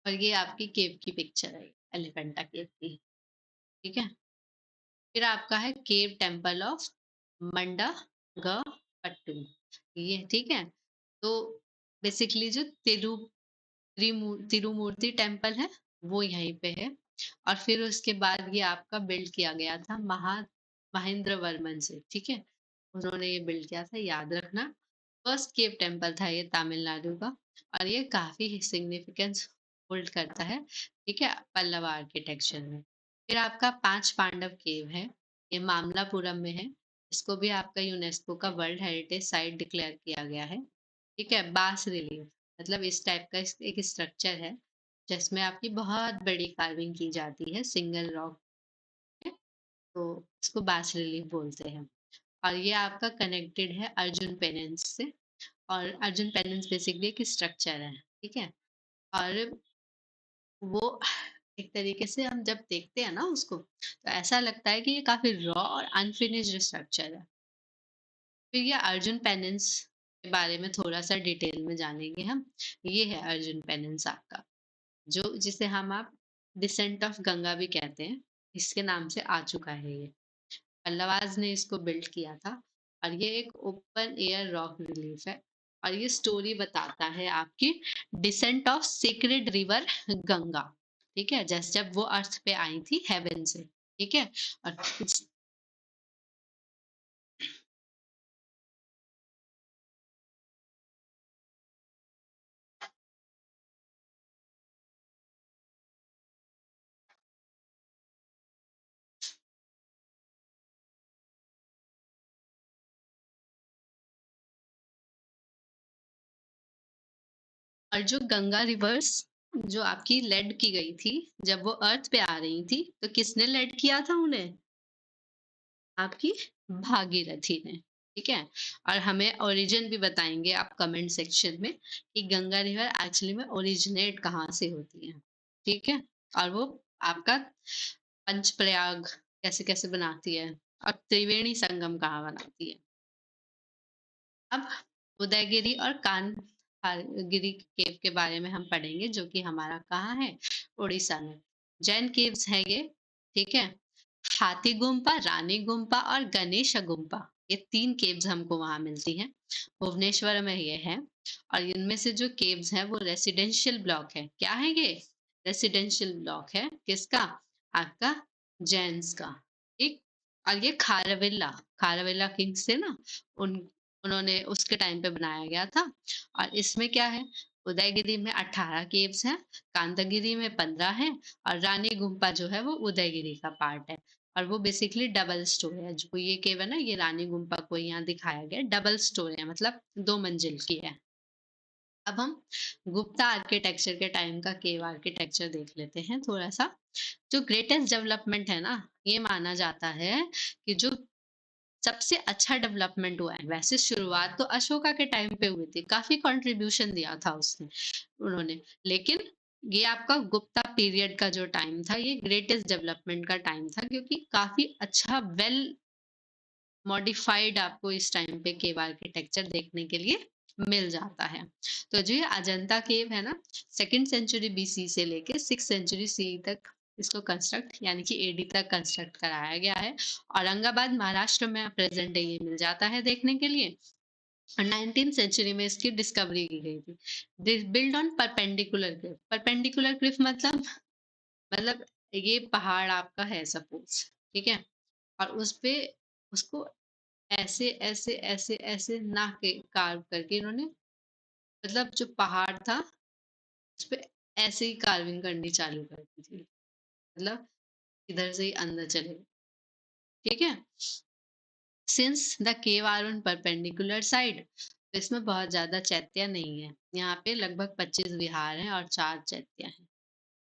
और ये आपकी केव की पिक्चर है, एलिफेंटा केव की, ठीक है? फिर आपका है केव टेम्पल ऑफ मंडा-ग-पट्टू, ये ठीक है? तो बेसिकली जो तिरुमूर्ति टेम्पल है, वो यहीं पे है। और फिर उसके बाद ये आपका बिल्ड किया गया था महेंद्र वर्मन से, ठीक है? उन्होंने ये बिल्ड किया था, याद रखना। फर्स्ट केव टेम्पल था ये तमिलनाडु का, और ये काफ़ी सिग्निफिकेंस होल्ड करता है, ठीक है? पल्लव आर्किटेक्चर में। फिर आपका 5 पांडव केव है, ये मामल्लापुरम में है। इसको भी आपका यूनेस्को का वर्ल्ड हेरिटेज साइट डिक्लेयर किया गया है, ठीक है? बास रिलीफ, मतलब इस टाइप का एक स्ट्रक्चर है, जिसमें आपकी बहुत बड़ी कार्विंग की जाती है सिंगल रॉक में, तो इसको बास रिलीफ बोलते हैं। और ये आपका कनेक्टेड है अर्जुन पेनेंस से, और अर्जुन पेनेंस बेसिकली एक स्ट्रक्चर है, ठीक है? और वो एक तरीके से हम जब देखते हैं ना उसको, तो ऐसा लगता है कि ये काफ़ी रॉ और अनफिनिश्ड स्ट्रक्चर है। फिर ये अर्जुन पेनेंस के बारे में थोड़ा-सा डिटेल में जानेंगे हम। ये है अर्जुन पेनेंस आपका, जो जिसे आप डिसेंट ऑफ गंगा भी कहते हैं, इसके नाम से आ चुका है ये। पल्लवाज ने इसको बिल्ड किया था, और ये एक ओपन एयर रॉक रिलीफ है, और ये स्टोरी बताता है आपकी descent of secret river Ganga, ठीक है? जैसे जब वो अर्थ पे आई थी हेवन से, ठीक है? और और जो गंगा रिवर्स जो आपकी लेड की गई थी, जब वो अर्थ पे आ रही थी, तो किसने लेड किया था उन्हें? आपकी भागीरथी ने, ठीक है? और हमें ओरिजिन भी बताएँगे आप कमेंट सेक्शन में कि गंगा रिवर एक्चुअली में ओरिजिनेट कहाँ से होती है, ठीक है? और वो आपका पंचप्रयाग कैसे-कैसे बनाती है, और त्रिवेणी संगम कहाँ बनाती है। अब उदयगिरी और कान्हारगिरी केव के बारे में हम पढ़ेंगे, जो कि हमारा कहाँ है? उड़ीसा में। जैन केव्स है ये, ठीक है? हाथी गुम्पा, रानी गुम्पा और गणेश गुम्पा, ये 3 केव्स हमको वहाँ मिलती हैं। भुवनेश्वर में ये है, और इनमें से जो केव्स हैं वो रेसिडेंशियल ब्लॉक है। क्या है ये? रेसिडेंशियल ब्लॉक है, किसका? आपका जैन्स का, ठीक? और ये खारवेला किंग्स थे ना, उन उन्होंने उसके टाइम पे बनाया गया था। और इसमें क्या है, उदयगिरी में 18 केव्स हैं, कांदागिरी में 15 हैं, और रानी गुम्पा जो है वो उदयगिरी का पार्ट है। और वो बेसिकली डबल स्टोरी है, जो ये केव है ना, ये रानी गुम्पा को यहाँ दिखाया गया है, डबल स्टोरी है, मतलब 2 मंजिल की है। अब हम गुप्ता आर्किटेक्चर के टाइम का केव आर्किटेक्चर देख लेते हैं थोड़ा सा। जो ग्रेटेस्ट डेवलपमेंट है ना, ये माना जाता है कि जो सबसे अच्छा डेवलपमेंट हुआ है। वैसे शुरुआत तो अशोका के टाइम पे हुई थी, काफ़ी कंट्रीब्यूशन दिया था उसने उन्होंने। लेकिन ये आपका गुप्ता पीरियड का जो टाइम था, ये ग्रेटेस्ट डेवलपमेंट का टाइम था, क्योंकि काफ़ी अच्छा वेल मॉडिफाइड आपको इस टाइम पे केव आर्किटेक्चर देखने के लिए मिल जाता है। तो जो ये अजंता केव है ना, 2nd सेंचुरी बीसी से लेके 6th सेंचुरी सी तक इसको कंस्ट्रक्ट यानी कि एडी तक कंस्ट्रक्ट कराया गया है। औरंगाबाद महाराष्ट्र में प्रेजेंट डे ये मिल जाता है देखने के लिए। और 19th सेंचुरी में इसकी डिस्कवरी की गई थी। Build on perpendicular Cliff. Perpendicular Cliff मतलब ये पहाड़ आपका है सपोज, ठीक है? और उसपे उसको ऐसे, ऐसे, ऐसे, ऐसे ना के कार्व करके इन्होंने मतलब जो पहाड़ था, उसपे ऐसे ही कार्विंग करनी चालू कर दी थी। मतलब इधर से ही अंदर चले गए, ठीक है? Since the cave are on perpendicular side, तो इसमें बहुत ज़्यादा चैत्य नहीं है। यहाँ पे लगभग 25 विहार हैं और 4 चैत्य हैं,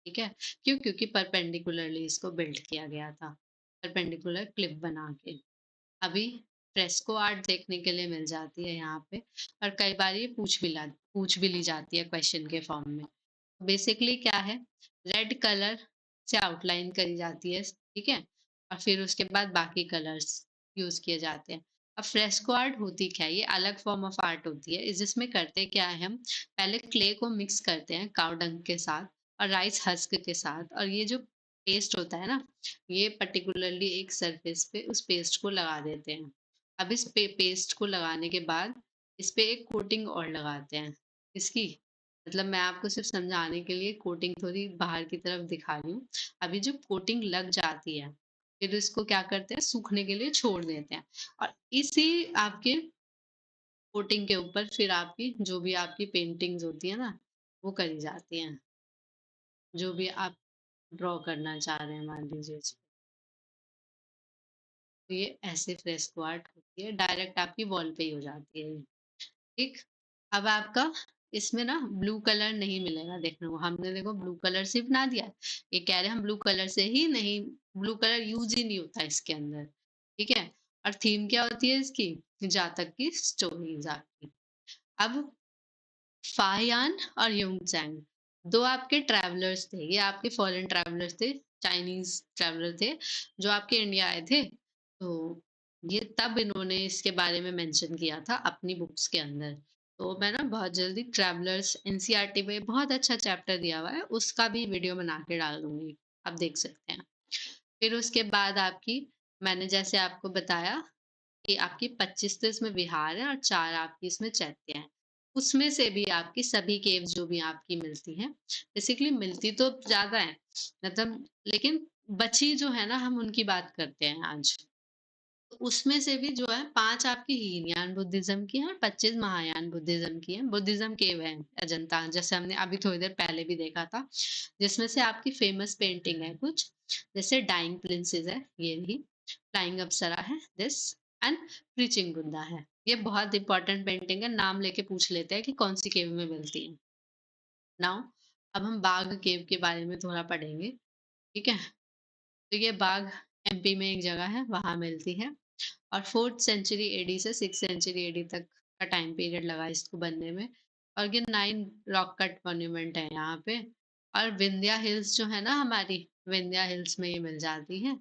ठीक है? क्यों? क्योंकि परपेंडिकुलरली इसको बिल्ड किया गया था, परपेंडिकुलर क्लिफ बना के। अभी फ्रेस्को आर्ट देखने के लिए मिल जाती है यहाँ पे और कई बार ये पूछ भी ली जाती है क्वेश्चन के फॉर्म में। बेसिकली क्या है, रेड कलर से आउटलाइन करी जाती है, ठीक है? और फिर उसके बाद बाकी कलर्स यूज़ किए जाते हैं। अब फ्रेस्को आर्ट होती क्या है? ये अलग फॉर्म ऑफ आर्ट होती है। जिसमें करते क्या है हम, पहले क्ले को मिक्स करते हैं काव डंग के साथ और राइस हस्क के साथ, और ये जो पेस्ट होता है ना, ये पर्टिकुलरली एक सरफेस पे उस पेस्ट को लगा देते हैं। अब इस पेस्ट को लगाने के बाद इस पे एक कोटिंग और लगाते हैं। इसकी मतलब मैं आपको सिर्फ समझाने के लिए कोटिंग थोड़ी बाहर की तरफ दिखा रही हूँ। अभी जब कोटिंग लग जाती है, फिर इसको क्या करते हैं, सूखने के लिए छोड़ देते हैं और इसी आपके कोटिंग के ऊपर फिर आपकी जो भी आपकी पेंटिंग्स होती है ना, वो करी जाती हैं। जो भी आप ड्रॉ करना चाह रहे हैं मान लीजिए इसमें। तो ये ऐसे फ्रेस्को आर्ट होती है, डायरेक्ट आपकी वॉल पे ही हो जाती है ये। ठीक। अब आपका इसमें ना ब्लू कलर नहीं मिलेगा देखने को। हमने देखो ब्लू कलर सिर्फ ना दिया है। ये कह रहे हैं हम ब्लू कलर से ही नहीं, ब्लू कलर यूज ही नहीं होता इसके अंदर, ठीक है? और थीम क्या होती है इसकी, जातक की स्टोरीज आपकी। अब फाहियान और यूंगचैंग 2 आपके ट्रैवलर्स थे। ये आपके फॉरेन ट्रैवलर्स थे, चाइनीज़ ट्रैवलर थे, जो आपके इंडिया आए थे। तो ये तब इन्होंने इसके बारे में मेंशन किया था अपनी बुक्स के अंदर। तो मैं ना बहुत जल्दी ट्रैवलर्स एनसीईआरटी में बहुत अच्छा चैप्टर दिया हुआ है, उसका भी वीडियो बना के डाल दूँगी, आप देख सकते हैं। फिर उसके बाद आपकी मैंने जैसे आपको बताया कि आपकी 25 तो इसमें विहार है और 4 आपकी इसमें चैत्य हैं। उसमें से भी आपकी सभी केव्स जो भी आपकी मिलती हैं, बेसिकली मिलती तो ज़्यादा हैं, मतलब लेकिन बची जो है ना हम उनकी बात करते हैं आज। तो उसमें से भी जो है 5 आपकी हीनयान बुद्धिज़्म की हैं और 25 महायान बुद्धिज़्म की हैं। बुद्धिज़्म केव है अजंता, जैसे हमने अभी थोड़ी देर पहले भी देखा था, जिसमें से आपकी फेमस पेंटिंग है कुछ, जैसे डाइंग प्रिंसेस है, ये रही, फ्लाइंग अप्सरा है दिस, एंड प्रीचिंग बुद्धा है। ये बहुत इंपॉर्टेंट पेंटिंग है, नाम लेके पूछ लेते हैं कि कौन-सी केव में मिलती है। नाउ अब हम बाघ केव के बारे में थोड़ा पढ़ेंगे, ठीक है? तो ये बाघ एमपी में एक जगह है, वहाँ मिलती है। और 4th सेंचुरी एडी से 6th सेंचुरी एडी तक का टाइम पीरियड लगा इसको बनने में। और ये 9 रॉक कट मॉन्यूमेंट है यहाँ पे। और विंध्या हिल्स जो है ना हमारी, विंध्या हिल्स में ये मिल जाती है।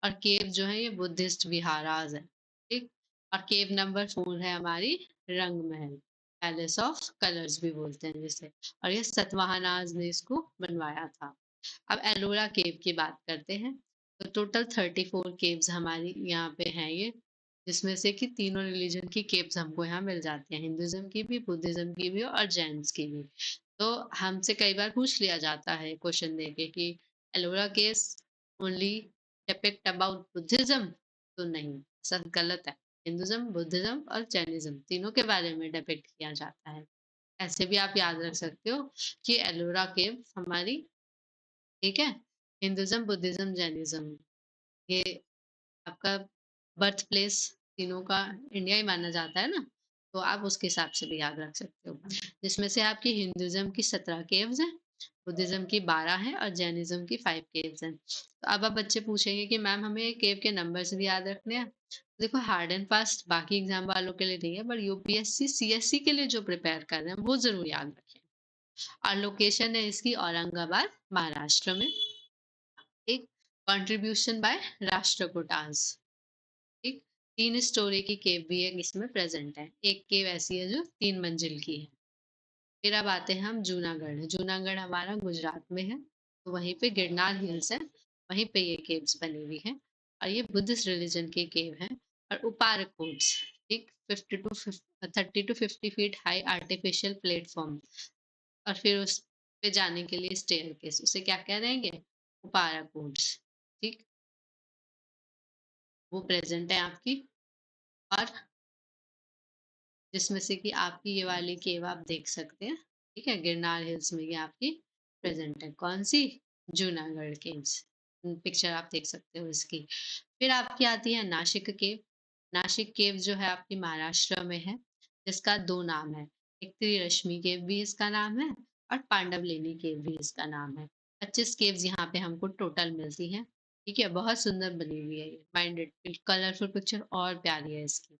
और केव जो है ये बुद्धिस्ट विहाराज है, ठीक। और केव नंबर 4 है हमारी रंग महल, पैलेस ऑफ कलर्स भी बोलते हैं जिसे। और ये सतवाहनाज ने इसको बनवाया था। अब एलोरा केव की बात करते हैं। तो टोटल 34 केव्स हमारी यहाँ पे हैं ये, जिसमें से कि तीनों रिलीजन की केव्स हमको यहाँ मिल जाती हैं, हिंदुइज्म की भी, बुद्धिज्म की भी और जैन्स की भी। तो हमसे कई बार पूछ लिया जाता है क्वेश्चन देके कि Ellora caves only depict about Buddhism, तो नहीं, सब गलत है। हिंदुइज्म, बुद्धिज्म और जैनिज्म तीनों के बारे में डिपिक्ट किया जाता है। ऐसे भी आप याद रख सकते हो कि एलोरा केव हमारी, ठीक है, हिंदुइज्म, बुद्धिज्म, जैनिज्म, ये आपका बर्थ प्लेस तीनों का इंडिया ही माना जाता है ना, तो आप उसके हिसाब से भी याद रख सकते हो। जिसमें से आपकी हिंदुइज्म की 17 केव्स हैं, बुद्धिज्म की 12 हैं और जैनिज्म की 5 केव्स हैं। तो अब आप बच्चे पूछेंगे कि मैम हमें केव के नंबर्स भी याद रखने हैं। तो देखो हार्ड एंड फास्ट बाकी एग्जाम वालों के लिए नहीं है, पर यूपीएससी सीएससी के लिए जो प्रिपेयर कर रहे हैं वो जरूर याद रखें। और लोकेशन है इसकी औरंगाबाद, महाराष्ट्र में। एक कंट्रीब्यूशन बाय राष्ट्रकूटास, ठीक। 3 स्टोरी की केव भी एक इसमें प्रेजेंट है। एक केव ऐसी है जो 3 मंजिल की है। फिर अब आते हैं हम जूनागढ़। जूनागढ़ हमारा गुजरात में है, तो वहीं पे गिरनार हिल्स है, वहीं पे ये केव्स बनी हुई है। और ये बुद्धिस्ट रिलीजन की केव है। और उपार कोट्स, ठीक, 30 to 50 feet high artificial platform. और फिर उस पे जाने के लिए स्टेयरकेस, उसे क्या कह रहेंगे, उपारा कोट्स, ठीक। वो प्रेज़ेंट है आपकी, और जिसमें से कि आपकी ये वाली केव आप देख सकते हैं, ठीक है? गिरनार हिल्स में ये आपकी प्रेज़ेंट है। कौन-सी? जूनागढ़ केव्स। पिक्चर आप देख सकते हो इसकी। फिर आपकी आती है नासिक केव। नासिक केव जो है आपकी महाराष्ट्र में है, जिसका 2 नाम है। एक त्रिरश्मि केव भी इसका नाम है और पांडवलेनी केव भी इसका नाम है। 25 केव्स यहाँ पे हमको टोटल मिलती हैं, ठीक है? बहुत सुंदर बनी हुई है ये, माइंडेड कलरफुल पिक्चर और प्यारी है इसकी।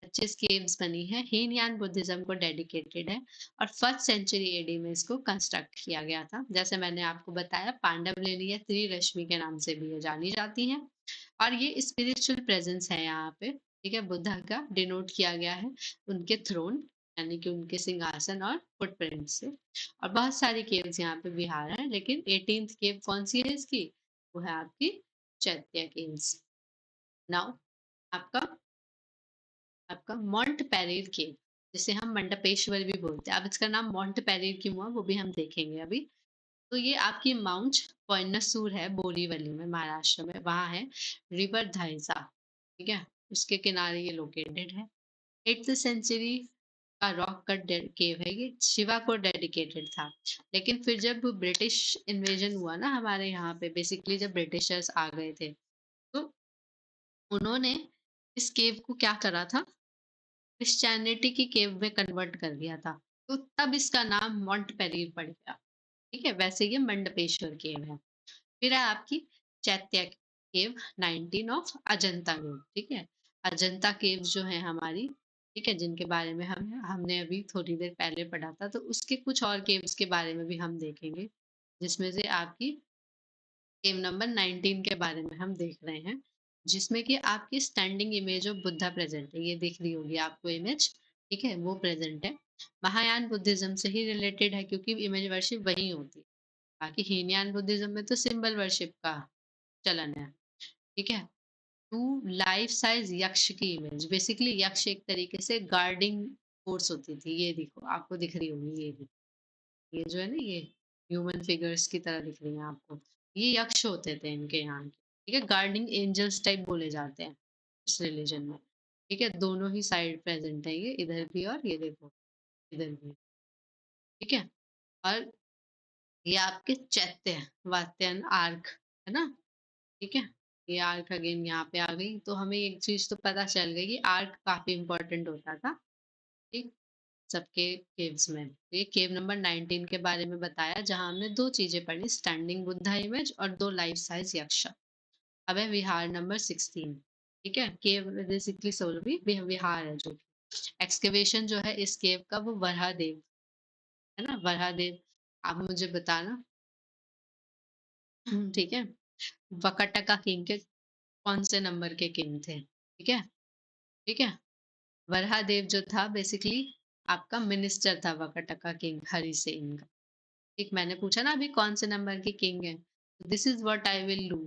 25 केव्स बनी है, हीनयान बुद्धिज्म को डेडिकेटेड है और फर्स्ट सेंचुरी एडी में इसको कंस्ट्रक्ट किया गया था। जैसे मैंने आपको बताया, पांडवलेनी या त्रिरश्मि के नाम से भी ये जानी जाती हैं, और ये स्पिरिचुअल प्रेजेंस है यहाँ पे, ठीक है? बुद्धा का डिनोट किया गया है उनके थ्रोन, यानी कि उनके सिंहासन और फुटप्रिंट से। और बहुत सारी केव्स यहाँ पे बिहार है, लेकिन 18th केव कौन सी है इसकी? वो है आपकी चैत्य केव्स। नाउ आपका आपका मॉन्ट पेरिर केव, जिसे हम मंडपेश्वर भी बोलते हैं। अब इसका नाम मॉन्ट पेरिर क्यों हुआ वो भी हम देखेंगे अभी। तो ये आपकी माउंट पॉइनसूर है, बोरीवली में, महाराष्ट्र में, वहाँ है रिवर धाइजा, ठीक है? उसके किनारे ये लोकेटेड है। 8th सेंचुरी का रॉक कट केव है ये, शिवा को डेडिकेटेड था। लेकिन फिर जब ब्रिटिश इन्वेजन हुआ ना हमारे यहाँ पे, बेसिकली जब ब्रिटिशर्स आ गए थे, तो उन्होंने इस केव को क्या करा था, क्रिश्चियनिटी की केव में कन्वर्ट कर दिया था। तो तब इसका नाम मॉन्ट पेरिर पड़ गया, ठीक है? वैसे ये मंडपेश्वर केव है। फिर है आपकी चैत्य केव, 19 ऑफ अजंता केव, ठीक है? अजंता केव जो है हमारी, ठीक है, जिनके बारे में हमने अभी थोड़ी देर पहले पढ़ा था, तो उसके कुछ और केव्स के बारे में भी हम देखेंगे, जिसमें से आपकी केव नंबर 19 के बारे में हम देख रहे हैं, जिसमें कि आपकी standing image of Buddha present है। ये दिख रही होगी आपको इमेज, ठीक है? वो प्रेजेंट है। महायान बुद्धिज्म से ही रिलेटेड है, क्योंकि इमेज वर्शिप वही होती है। बाकी हीनयान बुद्धिज्म में तो सिंबल वर्शिप का चलन है, ठीक है? टू लाइफ साइज यक्ष की इमेज, बेसिकली यक्ष एक तरीके से गार्डिंग फोर्स होती थी। ये देखो, आपको दिख रही होगी ये भी। ये जो है ना, ये ह्यूमन फिगर्स की तरह दिख रही हैं आपको। ये यक्ष होते थे इनके यहाँ के, ठीक है? गार्डिंग एंजल्स टाइप बोले जाते हैं इस रिलीजन में, ठीक है? दोनों ही साइड प्रेजेंट है ये, इधर भी और ये देखो, इधर भी, ठीक है? और ये आपके चैत्य वात्यायन आर्क है ना, ठीक है? ये आर्क अगेन यहाँ पे आ गई, तो हमें एक चीज तो पता चल गई कि आर्क काफी इंपॉर्टेंट होता था, ठीक? सबके केव्स में। तो ये केव नंबर 19 के बारे में बताया, जहाँ हमने 2 चीज़ें पढ़ी, स्टैंडिंग बुद्धा इमेज और 2 लाइफ साइज़ यक्ष। अब है विहार नंबर 16, ठीक है? केव बेसिकली सोलवी विहार है जो। एक्सकवेशन जो है इस केव का, वो वराहदेव, है ना? वराहदेव, आप मुझे बताना, ठीक है? वकटका किंग के कौन से नंबर के किंग थे, ठीक है? ठीक है? वराहदेव जो था बेसिकली आपका मिनिस्टर था, वकटका किंग हरिसेन का। एक मैंने पूछा ना अभी कौन से नंबर की किंग है, this is what I will do.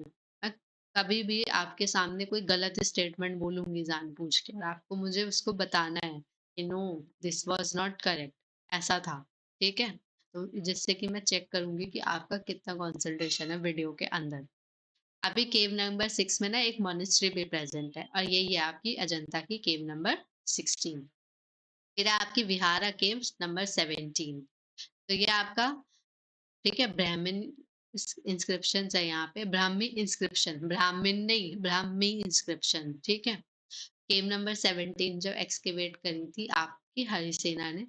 मैं कभी भी आपके सामने कोई गलत स्टेटमेंट बोलूंगी जानबूझ के, और आपको मुझे उसको बताना है कि no, this was not correct, ऐसा था, ठीक है? तो जिससे कि मैं चेक करूंगी कि आपका कितना कंसंट्रेशन है वीडियो के अंदर। अभी केव नंबर 6 में ना एक मोनेस्ट्री भी प्रेजेंट है, और यही है आपकी अजंता की केव नंबर 16। फिर है आपकी विहारा केव नंबर 17। तो ये आपका, ठीक है, ब्राह्मण इंस्क्रिप्शन है यहाँ पे, ब्राह्मी इंस्क्रिप्शन, ब्राह्मण नहीं, ब्राह्मी इंस्क्रिप्शन, ठीक है? केव नंबर 17 जब एक्सकेवेट करी थी आपकी हरिसेना ने,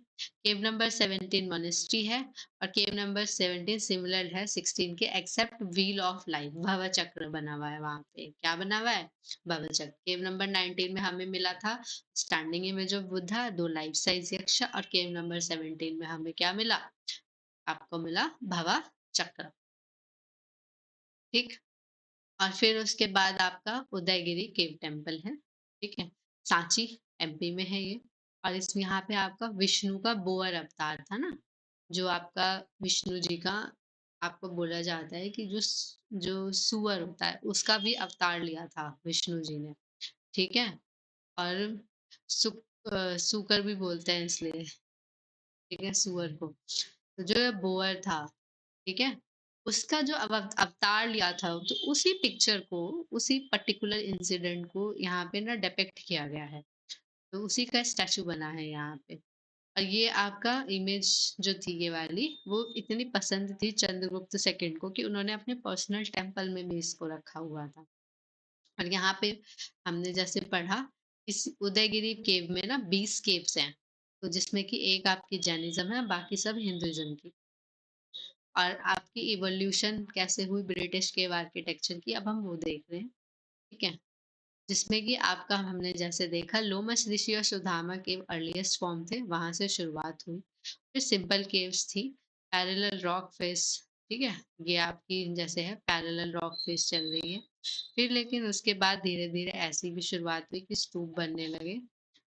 केव नंबर 17 मोनेस्ट्री है, और केव नंबर 17 सिमिलर है 16 के, एक्सेप्ट व्हील ऑफ लाइफ, भव चक्र बना हुआ है वहां पे। क्या बना हुआ है? भव चक्र। केव नंबर 19 में हमें मिला था standing image of Buddha, 2 life size यक्ष, और केव नंबर 17 में हमें क्या मिला? आपको मिला भवा चक्र, ठीक? और फिर उसके बाद आपका उदयगिरी केव टेम्पल है, ठीक है? सांची एमपी में है ये, और इसमें यहाँ पे आपका विष्णु का बोअर अवतार था ना, जो आपका विष्णु जी का, आपको बोला जाता है कि जो सुअर होता है उसका भी अवतार लिया था विष्णु जी ने, ठीक है? और सुकर भी बोलते हैं इसलिए, ठीक है, सुअर को। तो जो बोअर था, ठीक है, उसका जो अवतार लिया था, तो उसी पिक्चर को, उसी पर्टिकुलर इंसिडेंट को यहाँ पे ना डिपिक्ट किया गया है। तो उसी का स्टैचू बना है यहाँ पे। और ये आपका इमेज जो थी ये वाली, वो इतनी पसंद थी चंद्रगुप्त सेकंड को कि उन्होंने अपने पर्सनल टेम्पल में भी इसको रखा हुआ था। और यहाँ पे हमने जैसे पढ़ा, इस उदयगिरी केव में ना 20 केव्स हैं। तो जिसमें कि एक आपकी जैनिज्म है, बाकी सब हिंदुइज्म की। और आपकी इवोल्यूशन कैसे हुई ब्रिटिश केव आर्किटेक्चर की, अब हम वो देख रहे हैं। ठीक है? जिसमें कि आपका हमने जैसे देखा, लोमस ऋषि और सुदामा केव अर्लीस्ट फॉर्म थे, वहां से शुरुआत हुई। फिर सिंपल केव्स थी, पैरेलल रॉक फेस। ठीक है, ये आपकी जैसे है पैरेलल रॉक फेस चल रही है। फिर लेकिन उसके बाद धीरे धीरे ऐसी भी शुरुआत हुई कि स्तूप बनने लगे।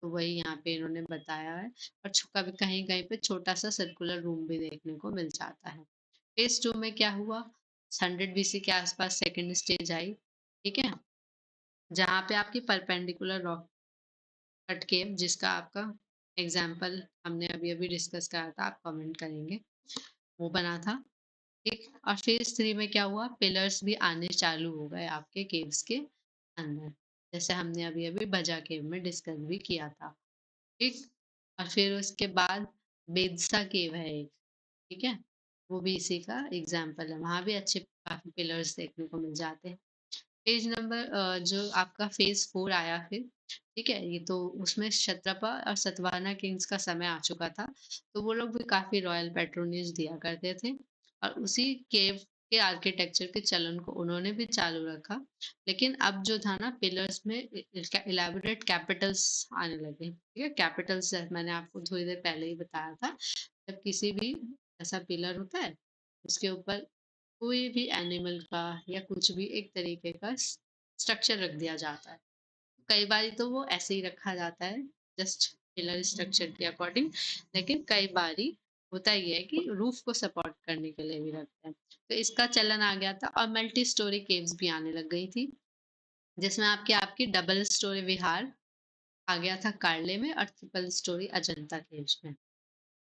तो वही यहाँ पे इन्होंने बताया है। और कभी कहीं कहीं पे छोटा सा सर्कुलर रूम भी देखने को मिल जाता है। फेज टू में क्या हुआ, 100 BC के आसपास सेकेंड स्टेज आई। ठीक है, जहाँ पे आपकी परपेंडिकुलर रॉक कट केव, जिसका आपका एग्जाम्पल हमने अभी अभी डिस्कस करा था, आप कमेंट करेंगे, वो बना था। ठीक, और फेज थ्री में क्या हुआ, पिलर्स भी आने चालू हो गए आपके केव्स के अंदर, जैसे हमने अभी अभी बजा केव में डिस्कस भी किया था। ठीक, और फिर उसके बाद बेदसा केव है एक। ठीक है, वो भी इसी का एग्जाम्पल है, वहां भी अच्छे काफी पिलर्स देखने को मिल जाते हैं। पेज नंबर जो आपका फेज 4 आया फिर। ठीक है, ये तो उसमें क्षत्रपा और सतवाहना किंग्स का समय आ चुका था। तो वो लोग भी काफी रॉयल पैट्रोनेज दिया करते थे। और उसी केव के आर्किटेक्चर के चलन को उन्होंने भी चालू रखा। लेकिन अब जो था ना, पिलर्स में इलाबोरेट कैपिटल्स आने लगे। ठीक है, कैपिटल्स मैंने आपको थोड़ी देर पहले ही बताया था। जब किसी भी ऐसा पिलर होता है, उसके ऊपर कोई भी एनिमल का या कुछ भी एक तरीके का स्ट्रक्चर रख दिया जाता है। कई बार तो वो ऐसे ही रखा जाता है, जस्ट पिलर स्ट्रक्चर के अकॉर्डिंग। लेकिन कई बारी होता ही है कि रूफ को सपोर्ट करने के लिए भी रखते हैं। तो इसका चलन आ गया था, और मल्टी स्टोरी केव्स भी आने लग गई थी, जिसमें आपकी आपकी डबल स्टोरी विहार आ गया था कार्ले में, और ट्रिपल स्टोरी अजंता केव्स में।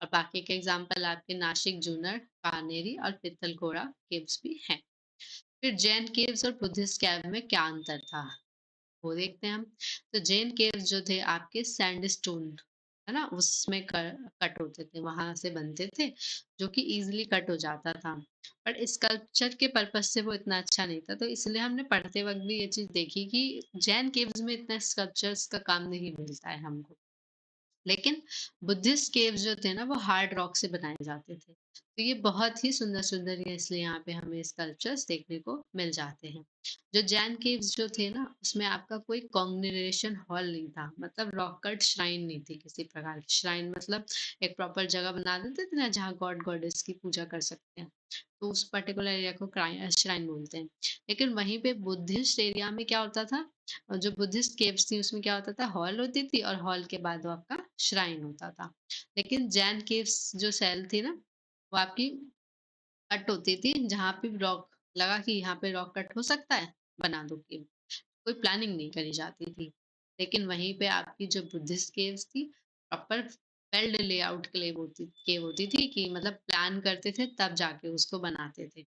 और बाकी के एग्जाम्पल आपके नासिक जूनर, कानेरी और पित्तलखोरा केव्स भी हैं। फिर जैन केव्स और बुद्धिस्ट केव में क्या अंतर था, वो देखते हैं हम। तो जैन केव्स जो थे आपके सैंडस्टोन, है ना, उसमें कट होते थे, वहां से बनते थे, जो कि इजीली कट हो जाता था। पर स्कल्पचर के पर्पज से वो इतना अच्छा नहीं था, तो इसलिए हमने पढ़ते वक्त भी ये चीज देखी कि जैन केव्स में इतना स्कल्पचर्स का काम नहीं मिलता है हमको। लेकिन बुद्धिस्ट केव्स जो थे ना, वो हार्ड रॉक से बनाए जाते थे। तो ये बहुत ही सुंदर सुंदर है, इसलिए यहाँ पे हमें स्कल्पचर्स देखने को मिल जाते हैं। जो जैन केव्स जो थे ना, उसमें आपका कोई कॉन्ग्रेगेशन हॉल नहीं था, मतलब रॉक कट श्राइन नहीं थी किसी प्रकार की। श्राइन मतलब एक प्रॉपर जगह बना देते थे ना, जहाँ गॉड गॉडेस की पूजा कर सकते हैं। तो उस पर्टिकुलर एरिया को श्राइन बोलते हैं। लेकिन वहीं पे बुद्धिस्ट एरिया में क्या होता था, और जो बुद्धिस्ट केव्स थी उसमें क्या होता था, हॉल होती थी, और हॉल के बाद वो आपका श्राइन होता था। लेकिन जैन केव्स जो सेल थी ना, वो आपकी कट होती थी, जहाँ पे रॉक लगा कि यहाँ पे रॉक कट हो सकता है, बना दो केव। कोई प्लानिंग नहीं करी जाती थी। लेकिन वहीं पे आपकी जो बुद्धिस्ट केव्स थी, प्रॉपर वेल्ड लेआउट केव होती थी, कि मतलब प्लान करते थे तब जाके उसको बनाते थे।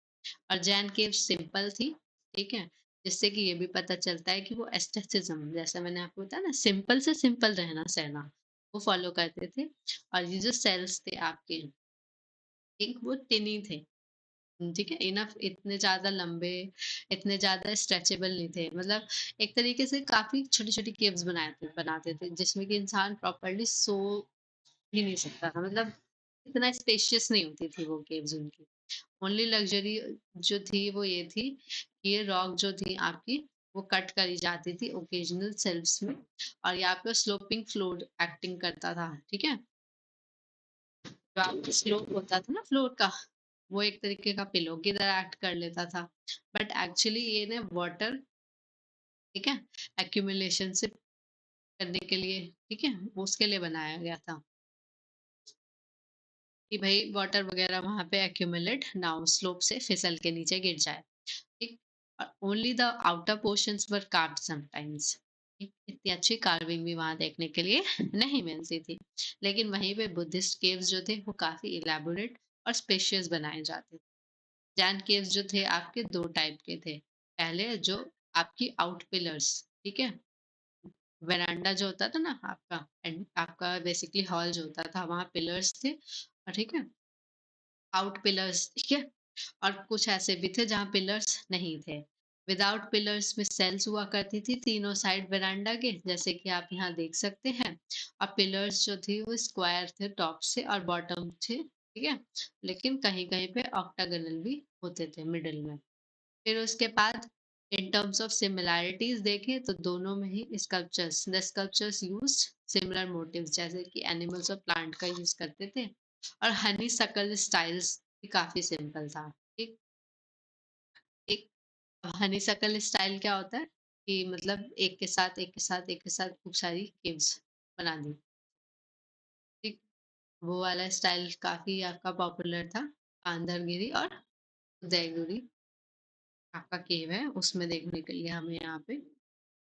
और जैन केव सिंपल थी। ठीक है, जिससे कि ये भी पता चलता है कि वो एस्थेटिज्म, जैसा मैंने आपको बताया ना, सिंपल से सिंपल रहना सहना, वो फॉलो करते थे। और ये जो सेल्स थे आपके, एक वो टिनी थे। ठीक है, इनफ इतने ज्यादा लंबे, इतने ज्यादा स्ट्रेचेबल नहीं थे, मतलब एक तरीके से काफी छोटी छोटी केव्स बनाते थे, जिसमें कि इंसान प्रॉपरली सो ही नहीं सकता था, मतलब इतना स्पेशियस नहीं होती थी वो केव्स उनकी। ओनली लग्जरी जो थी वो ये थी कि ये रॉक जो थी आपकी, वो कट करी जाती थी ओकेजनल सेल्फ्स में। और यहाँ पे स्लोपिंग फ्लोर एक्टिंग करता था। ठीक है, जो आपका स्लोप होता था ना फ्लोर का, वो एक तरीके का पिलो की तरह एक्ट कर लेता था। बट एक्चुअली ये ना वाटर, ठीक है, एक्यूमुलेशन से करने के लिए, ठीक है, वो उसके लिए बनाया गया था, कि भाई वाटर वगैरह वहां पे एक्यूमुलेट ना हो, स्लोप से फिसल के नीचे गिर जाए। ठीक, only the outer portions were carved sometimes. इतनी अच्छी कार्विंग भी वहां देखने के लिए नहीं मिलती थी। लेकिन वहीं पे बुद्धिस्ट केव्स जो थे वो काफी इलेबोरेट और स्पेशियस बनाए जाते थे। जैंट केव्स जो थे आपके 2 टाइप के थे। पहले जो आपकी आउट पिलर्स, ठीक है? वेरांडा जो होता था ना आपका एंड आपका बेसिकली हॉल जो होता था, वहाँ पिलर्स थे ठीक है? आउट पिलर्स, ठीक है? और कुछ ऐसे भी थे जहाँ पिलर्स नहीं थे। विदाउट पिलर्स में सेल्स हुआ करती थी तीनों साइड वेरांडा के, जैसे कि आप यहाँ देख सकते हैं। और पिलर्स जो थी वो स्क्वायर थे टॉप से और बॉटम थे, ठीक है? लेकिन कहीं-कहीं पे ऑक्टागोनल भी होते थे मिडल में। फिर उसके बाद इन टर्म्स ऑफ सिमिलैरिटीज़ देखें तो दोनों में ही स्कल्पचर्स यूज्ड सिमिलर मोटिव्स, जैसे कि एनिमल्स और प्लांट का यूज़ करते थे। और हनीसकल स्टाइल्स भी काफ़ी सिंपल था। एक एक हनीसकल स्टाइल क्या होता है कि मतलब एक के साथ, एक के साथ, एक के साथ खूब सारी केव्स बना दी, ठीक? वो वाला स्टाइल काफ़ी आपका पॉपुलर था। आंधरगिरी और उदयगिरी आपका केव है, उसमें देखने के लिए हमें यहाँ पे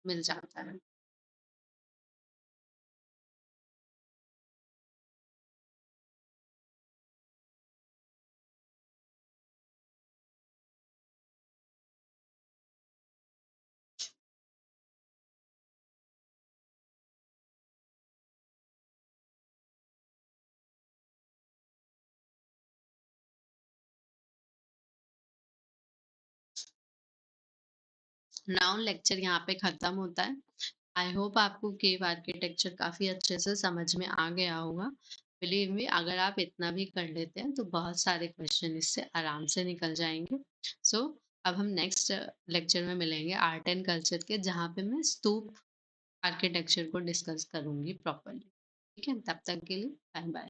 मिल जाता है। नाउ लेक्चर यहाँ पे खत्म होता है। आई होप आपको केव आर्किटेक्चर काफ़ी अच्छे से समझ में आ गया होगा। बिलीव मी, अगर आप इतना भी कर लेते हैं तो बहुत सारे क्वेश्चन इससे आराम से निकल जाएँगे। सो अब हम नेक्स्ट लेक्चर में मिलेंगे आर्ट एंड कल्चर के, जहाँ पे मैं स्तूप आर्किटेक्चर को डिस्कस करूँगी प्रॉपर्ली। ठीक है? तब तक के लिए बाय-बाय।